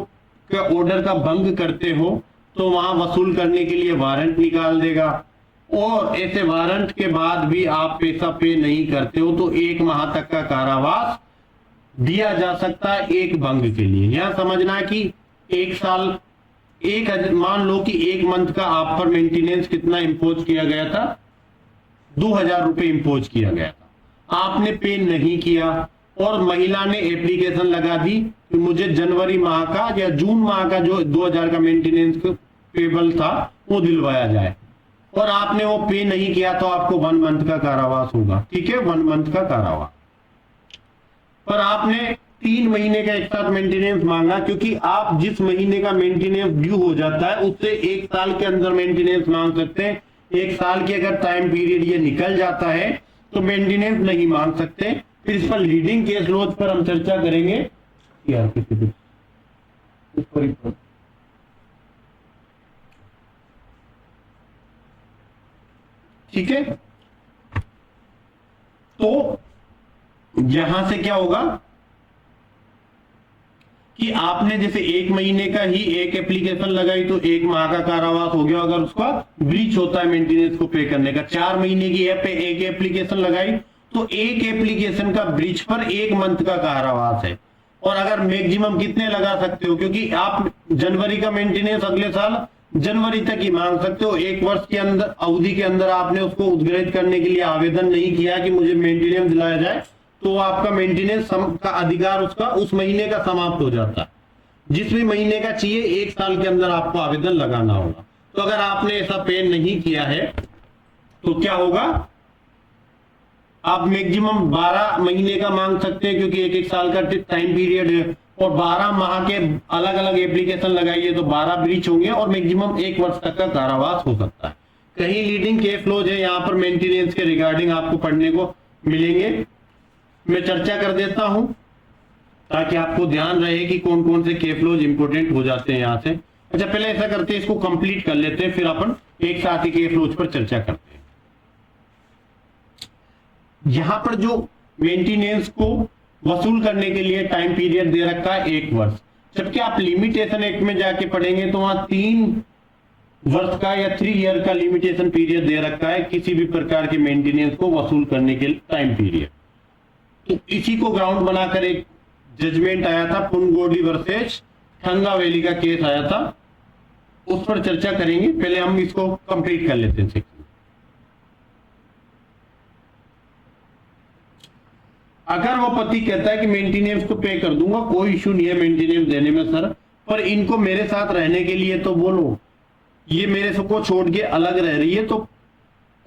का ऑर्डर का भंग करते हो तो वहां वसूल करने के लिए वारंट निकाल देगा, और ऐसे वारंट के बाद भी आप पैसा पे नहीं करते हो तो 1 माह तक का कारावास दिया जा सकता है एक भंग के लिए। यह समझना कि 1 साल, मान लो कि 1 मंथ का आप पर मेंटेनेंस कितना इंपोज किया गया था, 2,000 रुपए इंपोज किया गया था, आपने पे नहीं किया और महिला ने एप्लीकेशन लगा दी कि मुझे जनवरी माह का या जून माह का जो 2,000 का मेंटेनेंस पेबल था वो दिलवाया जाए, और आपने वो पे नहीं किया तो आपको 1 मंथ का कारावास होगा, ठीक है, 1 मंथ का कारावास। पर आपने 3 महीने का एक साथ मेंटेनेंस मांगा, क्योंकि आप जिस महीने का मेंटेनेंस ड्यू हो जाता है उससे 1 साल के अंदर मेंटेनेंस मांग सकते हैं। 1 साल के अगर टाइम पीरियड ये निकल जाता है तो मेंटेनेंस नहीं मांग सकते। फिर इस पर लीडिंग केस लॉज पर हम चर्चा करेंगे यार, ठीक है। तो यहां से क्या होगा कि आपने जैसे 1 महीने का ही एक एप्लीकेशन लगाई तो 1 माह का कारावास हो गया, अगर उसका ब्रीच होता है मेंटेनेंस को पे करने का। 4 महीने की एक एप्लीकेशन लगाई तो एक एप्लीकेशन का ब्रीच पर 1 मंथ का कारावास है। और अगर मैक्सिमम कितने लगा सकते हो, क्योंकि आप जनवरी का मेंटेनेंस अगले साल जनवरी तक ही मांग सकते हो। 1 वर्ष के अंदर अवधि के अंदर आपने उसको उद्ग्रहित करने के लिए आवेदन नहीं किया कि मुझे मेंटेनेंस दिलाया जाए, तो आपका मेंटेनेंस का अधिकार उसका उस महीने का समाप्त हो जाता है। जिस भी महीने का चाहिए 1 साल के अंदर आपको आवेदन लगाना होगा। तो अगर आपने ऐसा पे नहीं किया है तो क्या होगा, आप मैक्सिमम 12 महीने का मांग सकते हैं, क्योंकि 1-1 साल का टाइम पीरियड है, और 12 माह के अलग अलग एप्लीकेशन लगाइए तो 12 ब्रीच होंगे और मैक्सिमम 1 वर्ष तक का कारावास हो सकता है। कहीं लीडिंग केस फ्लोज है यहाँ पर मेंटेनेंस के रिगार्डिंग आपको पढ़ने को मिलेंगे। मैं चर्चा कर देता हूं ताकि आपको ध्यान रहे कि कौन कौन से केस फ्लोज इंपोर्टेंट हो जाते हैं यहाँ से। अच्छा, पहले ऐसा करते हैं, इसको कंप्लीट कर लेते हैं, फिर अपन एक साथ ही केस फ्लोज पर चर्चा करते हैं। यहां पर जो मेंटेनेंस को वसूल करने के लिए टाइम पीरियड दे रखा है 1 वर्ष, जबकि आप लिमिटेशन एक्ट में जाके पढ़ेंगे तो वहां 3 वर्ष का या 3 ईयर का लिमिटेशन पीरियड दे रखा है किसी भी प्रकार के मेंटेनेंस को वसूल करने के टाइम पीरियड। तो इसी को ग्राउंड बनाकर एक जजमेंट आया था, पुनगोडी वर्सेस ठंगा वैली का केस आया था, उस पर चर्चा करेंगे। पहले हम इसको कंप्लीट कर लेते हैं। अगर वो पति कहता है कि मेंटेनेंस तो पे कर दूंगा, कोई इश्यू नहीं है मेंटेनेंस देने में सर, पर इनको मेरे साथ रहने के लिए तो बोलो, ये मेरे सबको छोड़ के अलग रह रही है, तो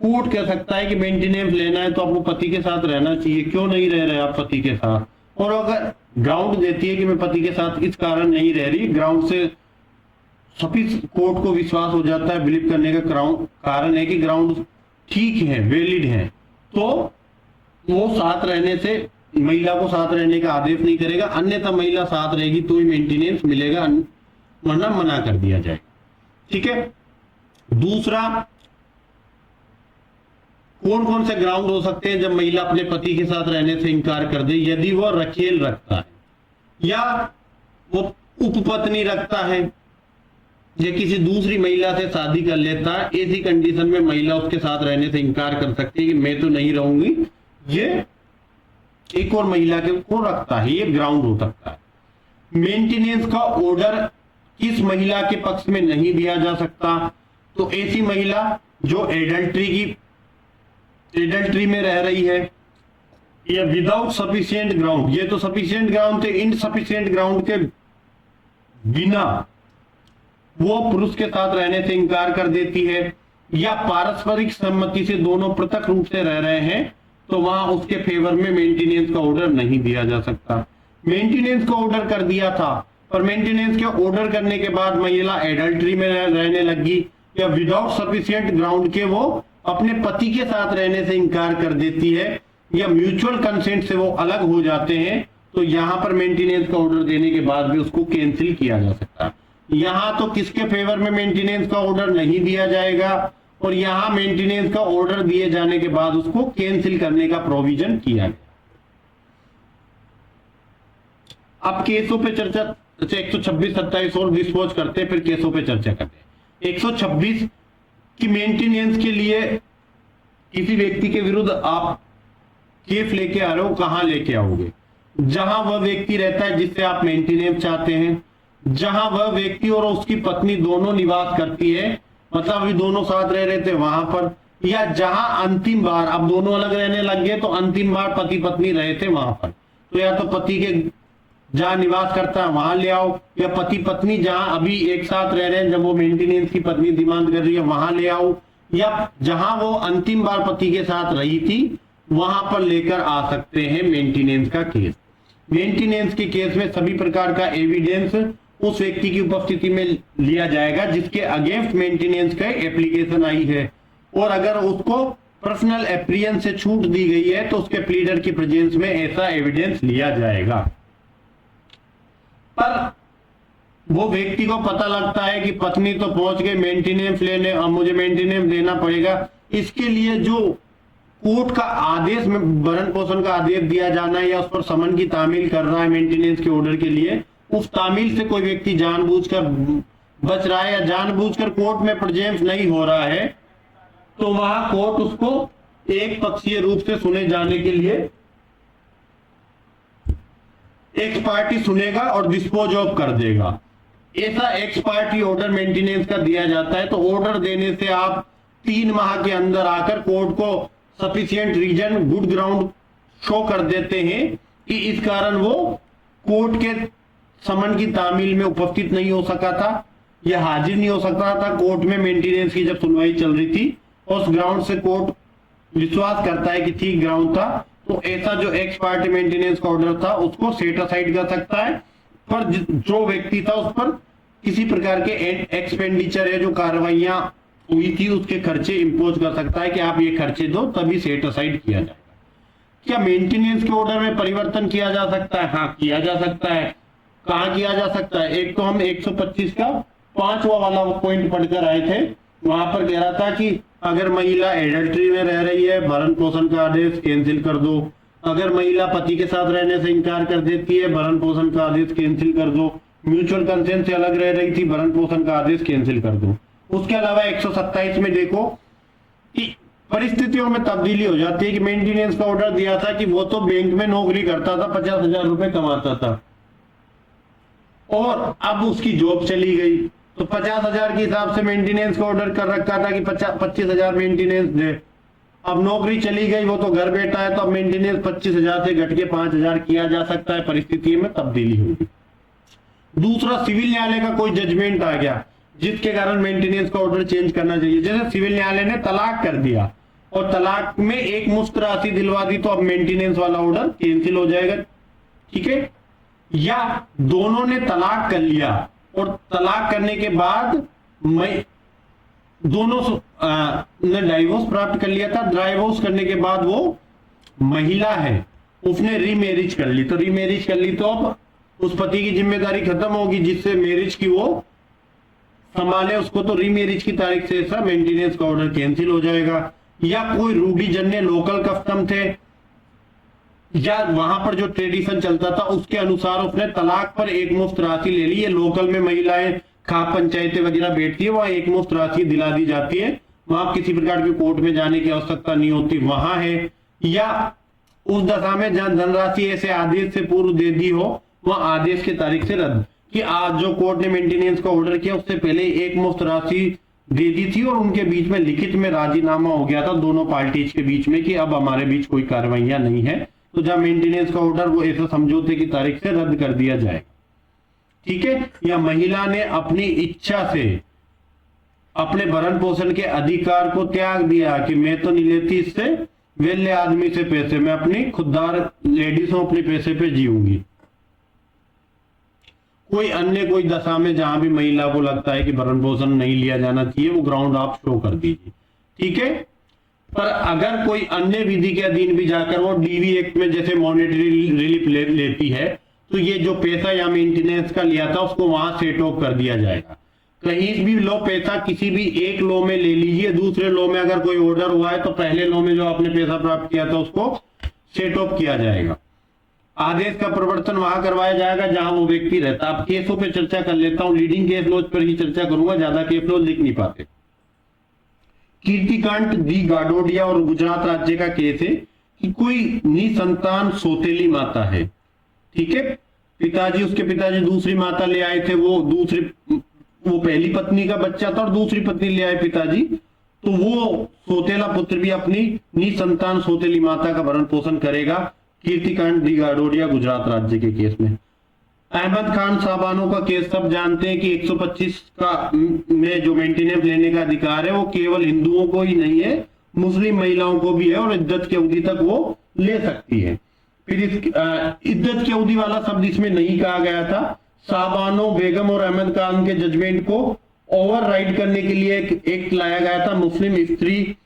कोर्ट कह सकता है कि मेंटेनेंस लेना है तो आपको पति के साथ रहना चाहिए, क्यों नहीं रह रहे आप पति के साथ। और अगर ग्राउंड देती है कि मैं पति के साथ इस कारण नहीं रह रही, ग्राउंड से सभी कोर्ट को विश्वास हो जाता है, बिलीव करने का कारण है कि ग्राउंड ठीक है, वैलिड है, तो वो साथ रहने से महिला को साथ रहने का आदेश नहीं करेगा, अन्यथा महिला साथ रहेगी तो ही मेंटेनेंस मिलेगा, वरना मना कर दिया जाएगा। ठीक है। दूसरा, कौन कौन से ग्राउंड हो सकते हैं जब महिला अपने पति के साथ रहने से इनकार कर दे? यदि वह रखेल रखता है या वो उपपत्नी रखता है या किसी दूसरी महिला से शादी कर लेता है, ऐसी कंडीशन में महिला उसके साथ रहने से इनकार कर सकती है कि मैं तो नहीं रहूंगी, ये एक और महिला के को रखता है, ये ग्राउंड हो सकता है। मेंटेनेंस का ऑर्डर किस महिला के पक्ष में नहीं दिया जा सकता? तो ऐसी महिला जो एडल्ट्री में रह रही है, या विदाउट सफिशिएंट ग्राउंड, ये तो सफिशिएंट ग्राउंड थे, इनसफिशिएंट ग्राउंड के बिना वो पुरुष के साथ रहने से इनकार कर देती है, या पारस्परिक सम्मति से दोनों पृथक रूप से रह रहे हैं, तो वहां उसके फेवर में मेंटेनेंस का ऑर्डर नहीं दिया जा सकता। मेंटेनेंस का ऑर्डर कर दिया था, पर मेंटेनेंस के ऑर्डर करने के बाद महिला एडल्ट्री में रहने लगी, या विदाउट सफिशिएंट ग्राउंड के वो अपने पति के साथ रहने से इनकार कर देती है, या म्यूचुअल कंसेंट से वो अलग हो जाते हैं, तो यहां पर मेंटेनेंस का ऑर्डर देने के बाद भी उसको कैंसिल किया जा सकता है। यहां तो किसके फेवर में मेंटेनेंस का ऑर्डर नहीं दिया जाएगा, और यहां मेंटेनेंस का ऑर्डर दिए जाने के बाद उसको कैंसिल करने का प्रोविजन किया गया। अब केसों पे चर्चा 126, 27 और डिस्पोज करते हैं, फिर केसों पे चर्चा करते हैं। 126 की मेंटेनेंस के लिए किसी व्यक्ति के विरुद्ध आप केस लेके आ रहे हो, कहां लेके आओगे? जहां वह व्यक्ति रहता है जिससे आप मेंटेनेंस चाहते हैं, जहां वह व्यक्ति और उसकी पत्नी दोनों निवास करती है, मतलब अभी दोनों साथ रह रहे थे वहां पर, या जहां अंतिम बार अब दोनों अलग रहने लग गए तो अंतिम बार पति पत्नी रहे थे वहां पर, तो या तो पति के जहां निवास करता है वहां ले आओ, या पति पत्नी जहां अभी एक साथ रह रहे हैं जब वो मेंटेनेंस की पत्नी डिमांड कर रही है वहां ले आओ, या जहां वो अंतिम बार पति के साथ रही थी वहां पर लेकर आ सकते हैं मेंटेनेंस का केस। मेंटेनेंस के केस में सभी प्रकार का एविडेंस उस व्यक्ति की उपस्थिति में लिया जाएगा जिसके अगेंस्ट मेंटेनेंस का एप्लीकेशन आई है, और अगर उसको पर्सनल एप्रियंस से छूट दी गई है तो उसके प्लीडर की प्रेजेंस में ऐसा एविडेंस लिया जाएगा। पर वो व्यक्ति को पता लगता है कि पत्नी तो पहुंच गई मेंटेनेंस लेने, अब मुझे मेंटेनेंस देना पड़ेगा, इसके लिए जो कोर्ट का आदेश में भरण पोषण का आदेश दिया जाना है या उस पर समन की तामील कर रहा है मेंटेनेंस के ऑर्डर के लिए, उस तामील से कोई व्यक्ति जानबूझकर बच रहा है या जानबूझकर कोर्ट में प्रेजेंस नहीं हो रहा है, तो वहां कोर्ट उसको एक पक्षीय रूप से सुने जाने के लिए एक्स पार्टी सुनेगा और डिस्पोज ऑफ कर देगा। ऐसा एक्स पार्टी ऑर्डर मेंटेनेंस का दिया जाता है। तो ऑर्डर देने से आप 3 माह के अंदर आकर कोर्ट को sufficient reason, good ground show कर देते हैं कि इस कारण वो कोर्ट के समन की तामील में उपस्थित नहीं हो सका था या हाजिर नहीं हो सकता था कोर्ट में मेंटेनेंस की जब सुनवाई चल रही थी, और उस ग्राउंड से कोर्ट विश्वास करता है कि ठीक ग्राउंड था, तो ऐसा जो एक्स पार्टी मेंटेनेंस का ऑर्डर था उसको सेट असाइड कर सकता है। पर जो व्यक्ति था उस पर किसी प्रकार के एक्सपेंडिचर है, जो कार्रवाइयां हुई थी उसके खर्चे इंपोज कर सकता है कि आप ये खर्चे दो, तभी सेट असाइड किया जाएगा। क्या मेंटेनेंस के ऑर्डर में परिवर्तन किया जा सकता है? हाँ, किया जा सकता है। कहाँ किया जा सकता है? एक तो हम 125 का 5वां वाला पॉइंट पढ़कर आए थे, वहां पर कह रहा था कि अगर महिला एडल्ट्री में रह रही है, भरण पोषण का आदेश कैंसिल कर दो। अगर महिला पति के साथ रहने से इनकार कर देती है, भरण पोषण का आदेश कैंसिल कर दो। म्यूचुअल कंसेंट से अलग रह रही थी, भरण पोषण का आदेश कैंसिल कर दो। उसके अलावा 127 में देखो कि परिस्थितियों में तब्दीली हो जाती है कि मेंटेनेंस का ऑर्डर दिया था कि वो तो बैंक में नौकरी करता था, 50,000 रुपए कमाता था, और अब उसकी जॉब चली गई, तो 50,000 के हिसाब से मेंटेनेंस का ऑर्डर कर रखा था कि 25,000 मेंटेनेंस दे। अब नौकरी चली गई, वो तो घर बैठा है, तो अब मेंटेनेंस 25,000 से घट के 5,000 किया जा सकता है। परिस्थिति में तब्दीली होगी। दूसरा, सिविल न्यायालय का कोई जजमेंट आ गया जिसके कारण मेंटेनेंस का ऑर्डर चेंज करना चाहिए। जैसे सिविल न्यायालय ने तलाक कर दिया और तलाक में एक मुश्त राशि दिलवा दी, तो अब मेंटेनेंस वाला ऑर्डर कैंसिल हो जाएगा। ठीक है। या दोनों ने तलाक कर लिया और तलाक करने के बाद दोनों ने डाइवोर्स प्राप्त कर लिया था। डाइवोर्स करने के बाद वो महिला है, उसने रीमैरिज कर ली, तो रीमैरिज कर ली तो अब उस पति की जिम्मेदारी खत्म होगी जिससे मैरिज की वो संभाले उसको, तो रीमैरिज की तारीख से ऐसा मेंटेनेंस का ऑर्डर कैंसिल हो जाएगा। या कोई रूढ़िजन्य लोकल कस्टम थे या वहां पर जो ट्रेडिशन चलता था उसके अनुसार उसने तलाक पर एक मुश्त राशि ले ली। ये लोकल में महिलाएं खाप पंचायतें वगैरह बैठती है, वहां एक मुश्त राशि दिला दी जाती है, वहां किसी प्रकार के कोर्ट में जाने की आवश्यकता नहीं होती, वहां है। या उस दशा में जहां धनराशि ऐसे आदेश से पूर्व दे दी हो, वहां आदेश की तारीख से रद्द, कि आज जो कोर्ट ने मेंटेनेंस का ऑर्डर किया उससे पहले एक मुश्त राशि दे दी थी और उनके बीच में लिखित में राजीनामा हो गया था दोनों पार्टीज के बीच में कि अब हमारे बीच कोई कार्रवाइयां नहीं है, तो जहां मेंटेनेंस का ऑर्डर वो ऐसे समझौते की तारीख से रद्द कर दिया जाए। ठीक है। या महिला ने अपनी इच्छा से अपने भरण पोषण के अधिकार को त्याग दिया कि मैं तो नहीं लेती इससे वेले आदमी से पैसे, मैं अपनी खुददार लेडीज हूं, अपने पैसे पे जीऊंगी। कोई अन्य कोई दशा में जहां भी महिला को लगता है कि भरण पोषण नहीं लिया जाना चाहिए, वो ग्राउंड आप शो कर दीजिए। ठीक है। पर अगर कोई अन्य विधि के अधीन भी जाकर वो डीवी एक्ट में जैसे मॉनेटरी रिलीफ लेती है, तो ये जो पैसा या मेंटेनेंस का लिया था उसको वहां सेट ऑफ कर दिया जाएगा। कहीं भी लो पैसा किसी भी एक लो में ले लीजिए, दूसरे लो में अगर कोई ऑर्डर हुआ है तो पहले लो में जो आपने पैसा प्राप्त किया था उसको सेट ऑफ किया जाएगा। आदेश का प्रवर्तन वहां करवाया जाएगा जहां वो व्यक्ति रहता। अब केसों पे चर्चा कर लेता हूं, लीडिंग केस लॉज पर ही चर्चा करूंगा, ज्यादा केस लॉज लिख नहीं पाते। कीर्तिकांत दी गाडोडिया और गुजरात राज्य का केस है कि कोई निसंतान सौतेली माता है। ठीक है। पिताजी, उसके पिताजी दूसरी माता ले आए थे, वो पहली पत्नी का बच्चा था और दूसरी पत्नी ले आए पिताजी, तो वो सौतेला पुत्र भी अपनी निसंतान सौतेली माता का भरण पोषण करेगा। कीर्तिकांत दी गाडोडिया गुजरात राज्य के केस में। अहमद खान साहबानों का केस सब जानते हैं कि 125 का में जो मेंटेनेंस लेने का अधिकार है वो केवल हिंदुओं को ही नहीं है, मुस्लिम महिलाओं को भी है और इद्दत की अवधि तक वो ले सकती है। फिर इद्दत की अवधि वाला शब्द इसमें नहीं कहा गया था। साहबानों, बेगम और अहमद खान के जजमेंट को ओवरराइड करने के लिए एक एक्ट लाया गया था, मुस्लिम स्त्री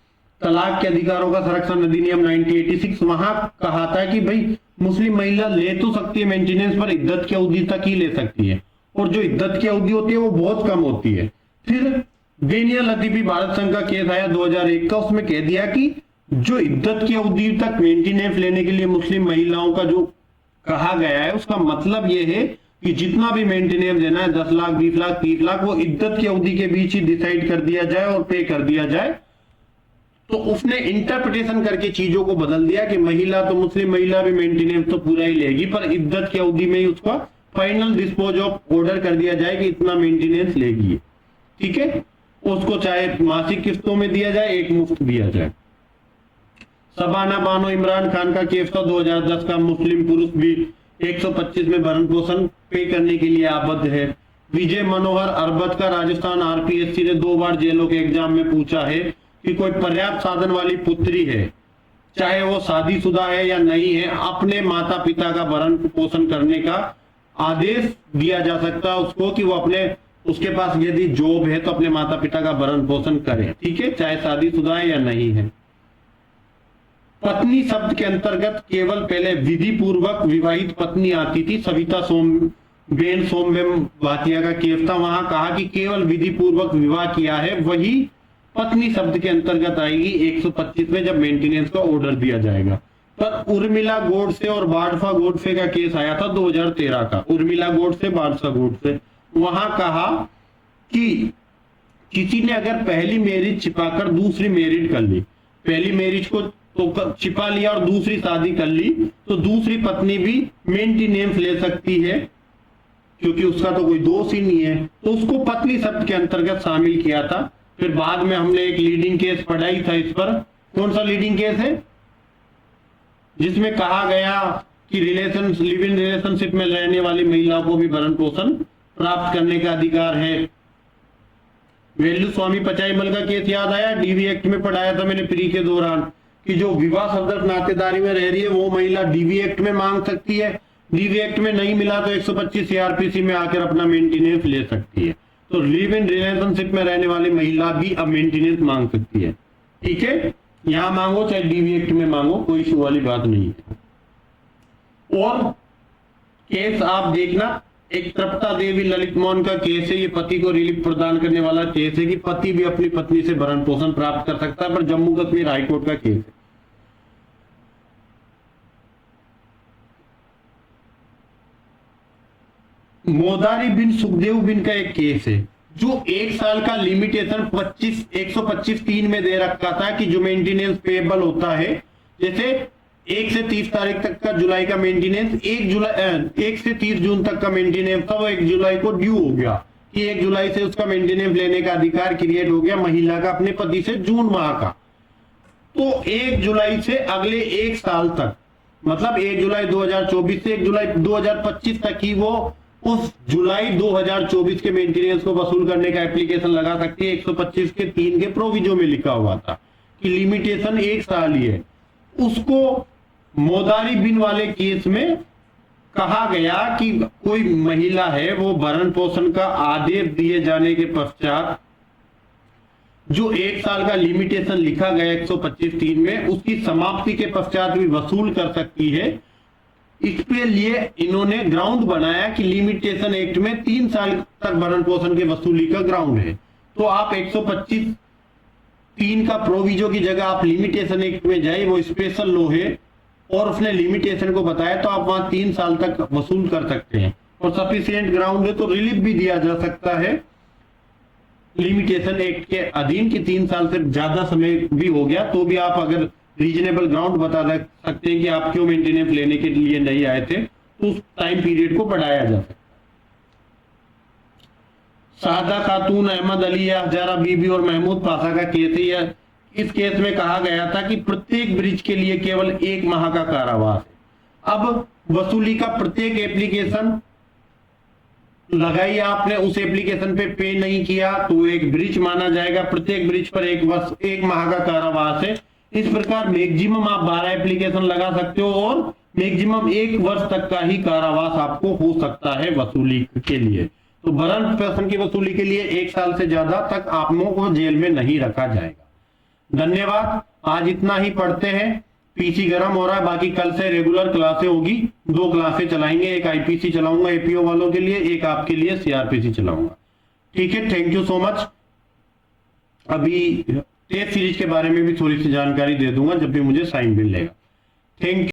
तलाक के अधिकारों का संरक्षण अधिनियम 1986। वहां कहा था कि भाई मुस्लिम महिला ले तो सकती है मेंटेनेंस, पर इद्दत की अवधि तक ही ले सकती है, और जो इद्दत की अवधि होती है वो बहुत कम होती है। फिर बेनिया लतीफी भारत संघ का केस आया 2001 का, उसमें कह दिया कि जो इद्दत की अवधि तक मेंटेनेंस लेने के लिए मुस्लिम महिलाओं का जो कहा गया है उसका मतलब ये है कि जितना भी मेंटेनेंस देना है 10 लाख, 20 लाख, 30 लाख, वो इद्दत की अवधि के बीच ही डिसाइड कर दिया जाए और पे कर दिया जाए। तो उसने इंटरप्रिटेशन करके चीजों को बदल दिया कि महिला तो मुस्लिम महिला भी मेंटेनेंस तो पूरा ही लेगी, पर इद्दत की अवधि में ही उसका फाइनल डिस्पोज ऑफ ऑर्डर कर दिया जाए कि इतना मेंटेनेंस लेगी, ठीक है। उसको चाहे मासिक किस्तों में दिया जाए, एक मुफ्त दिया जाए। शबाना बानो इमरान खान का केस था 2010 का, मुस्लिम पुरुष भी 125 में भरण पोषण पे करने के लिए आबद्ध है। विजय मनोहर अरबत का राजस्थान आरपीएससी ने 2 बार जेलों के एग्जाम में पूछा है कि कोई पर्याप्त साधन वाली पुत्री है, चाहे वो शादीशुदा है या नहीं है, अपने माता पिता का भरण पोषण करने का आदेश दिया जा सकता है उसको कि वो अपने, उसके पास यदि जॉब है तो अपने माता पिता का भरण पोषण करे, ठीक है, चाहे शादीशुदा है या नहीं है। पत्नी शब्द के अंतर्गत केवल पहले विधि पूर्वक विवाहित पत्नी आती थी। सविता बेन सोमबेन भाटिया का केस था, वहां कहा कि केवल विधि पूर्वक विवाह किया है वही पत्नी शब्द के अंतर्गत आएगी 125 में, जब मेंटेनेंस का ऑर्डर दिया जाएगा। पर उर्मिला गोडसे और बादशाह गोडसे का केस आया था 2013 का, उर्मिला गोडसे बादशाह गोडसे, वहां कहा कि किसी ने अगर पहली मैरिज छिपाकर दूसरी मैरिज कर ली, पहली मैरिज को तो छिपा लिया और दूसरी शादी कर ली, तो दूसरी पत्नी भी मेंटेनेंस ले सकती है क्योंकि उसका तो कोई दोष ही नहीं है, तो उसको पत्नी शब्द के अंतर्गत शामिल किया था। फिर बाद में हमने एक लीडिंग केस पढ़ाई था इस पर। कौन सा लीडिंग केस है? जिसमें कहा गया कि लिव इन रिलेशनशिप में रहने वाली महिलाओं को भी भरण पोषण प्राप्त करने का अधिकार है। वेलू स्वामी पचाईमल का केस याद आया, डीवी एक्ट में पढ़ाया था मैंने प्री के दौरान कि जो विवाह सदर नातेदारी में रह रही है वो महिला डीवी एक्ट में मांग सकती है, डीवी एक्ट में नहीं मिला तो 125 सीआरपीसी में आकर अपना मेंटेनेंस ले सकती है। तो लिव इन रिलेशनशिप में रहने वाली महिला भी अब मेंटेनेंस मांग सकती है, ठीक है, यहां मांगो चाहे डीवी एक्ट में मांगो, कोई इशू वाली बात नहीं है। और केस आप देखना, एक तृप्ता देवी ललित मोहन का केस है, ये पति को रिलीफ प्रदान करने वाला केस है कि पति भी अपनी पत्नी से भरण पोषण प्राप्त कर सकता है, पर जम्मू कश्मीर हाईकोर्ट का केस है। मोदारी बिन सुखदेव बिन का एक केस है जो 1 साल का लिमिटेशन 125(3) में दे रखा था कि जो मेंटेनेंस पेएबल होता है, जैसे 1 से 30 तारीख तक का जुलाई का मेंटेनेंस, 1 से 30 जून तक का मेंटेनेंस था, वो 1 जुलाई को ड्यू हो गया कि 1 जुलाई से उसका मेंटेनेंस लेने का अधिकार क्रिएट हो गया महिला का अपने पति से जून माह का। तो 1 जुलाई से अगले 1 साल तक, मतलब 1 जुलाई 2024 से 1 जुलाई 2025 तक ही वो उस जुलाई 2024 के मेंटेनेंस को वसूल करने का एप्लीकेशन लगा सकती है। 125 के 3 के प्रोविजो में लिखा हुआ था कि लिमिटेशन 1 साल ही है। उसको मोदारी बिन वाले केस में कहा गया कि कोई महिला है, वो भरण पोषण का आदेश दिए जाने के पश्चात जो 1 साल का लिमिटेशन लिखा गया 125(3) में, उसकी समाप्ति के पश्चात भी वसूल कर सकती है। इसके लिए इन्होंने ग्राउंड बनाया कि लिमिटेशन एक्ट में 3 साल तक भरण पोषण के वसूली का ग्राउंड है। तो आप 125(3) का प्रोविजो की जगह आप लिमिटेशन एक्ट में जाए, वो स्पेशल लॉ है और उसने लिमिटेशन को बताया, तो आप वहां 3 साल तक वसूल कर सकते हैं और सफिशिएंट ग्राउंड है तो रिलीफ भी दिया जा सकता है लिमिटेशन एक्ट के अधीन की 3 साल से ज्यादा समय भी हो गया तो भी आप अगर रीजनेबल ग्राउंड बता सकते हैं कि आप क्यों मेंटेनेंस लेने के लिए नहीं आए थे, तो उस टाइम पीरियड को बढ़ाया जा सकता है। सादा खातून, अहमद अली हजारा बीबी और महमूद पाशा का केस है। इस केस में कहा गया था कि प्रत्येक ब्रिज के लिए केवल 1 माह का कारावास है। अब वसूली का प्रत्येक एप्लीकेशन लगाई आपने, उस एप्लीकेशन पे नहीं किया तो एक ब्रिज माना जाएगा, प्रत्येक ब्रिज पर 1 माह का कारावास है। इस प्रकार मैक्सिमम आप 12 एप्लीकेशन लगा सकते हो और मैक्सिमम 1 वर्ष तक का ही कारावास आपको हो सकता है वसूली के लिए। तो भरण पोषण की वसूली के लिए 1 साल से ज्यादा तक आप लोगों को जेल में नहीं रखा जाएगा। धन्यवाद, आज इतना ही पढ़ते हैं। पीसी गर्म हो रहा है, बाकी कल से रेगुलर क्लासें होगी, 2 क्लासें चलाएंगे, एक आईपीसी चलाऊंगा एपीओ वालों के लिए, एक आपके लिए सीआरपीसी चलाऊंगा, ठीक है। Thank you so much. अभी टेस्ट सीरीज के बारे में भी थोड़ी सी जानकारी दे दूंगा जब भी मुझे साइन मिलेगा। Thank you.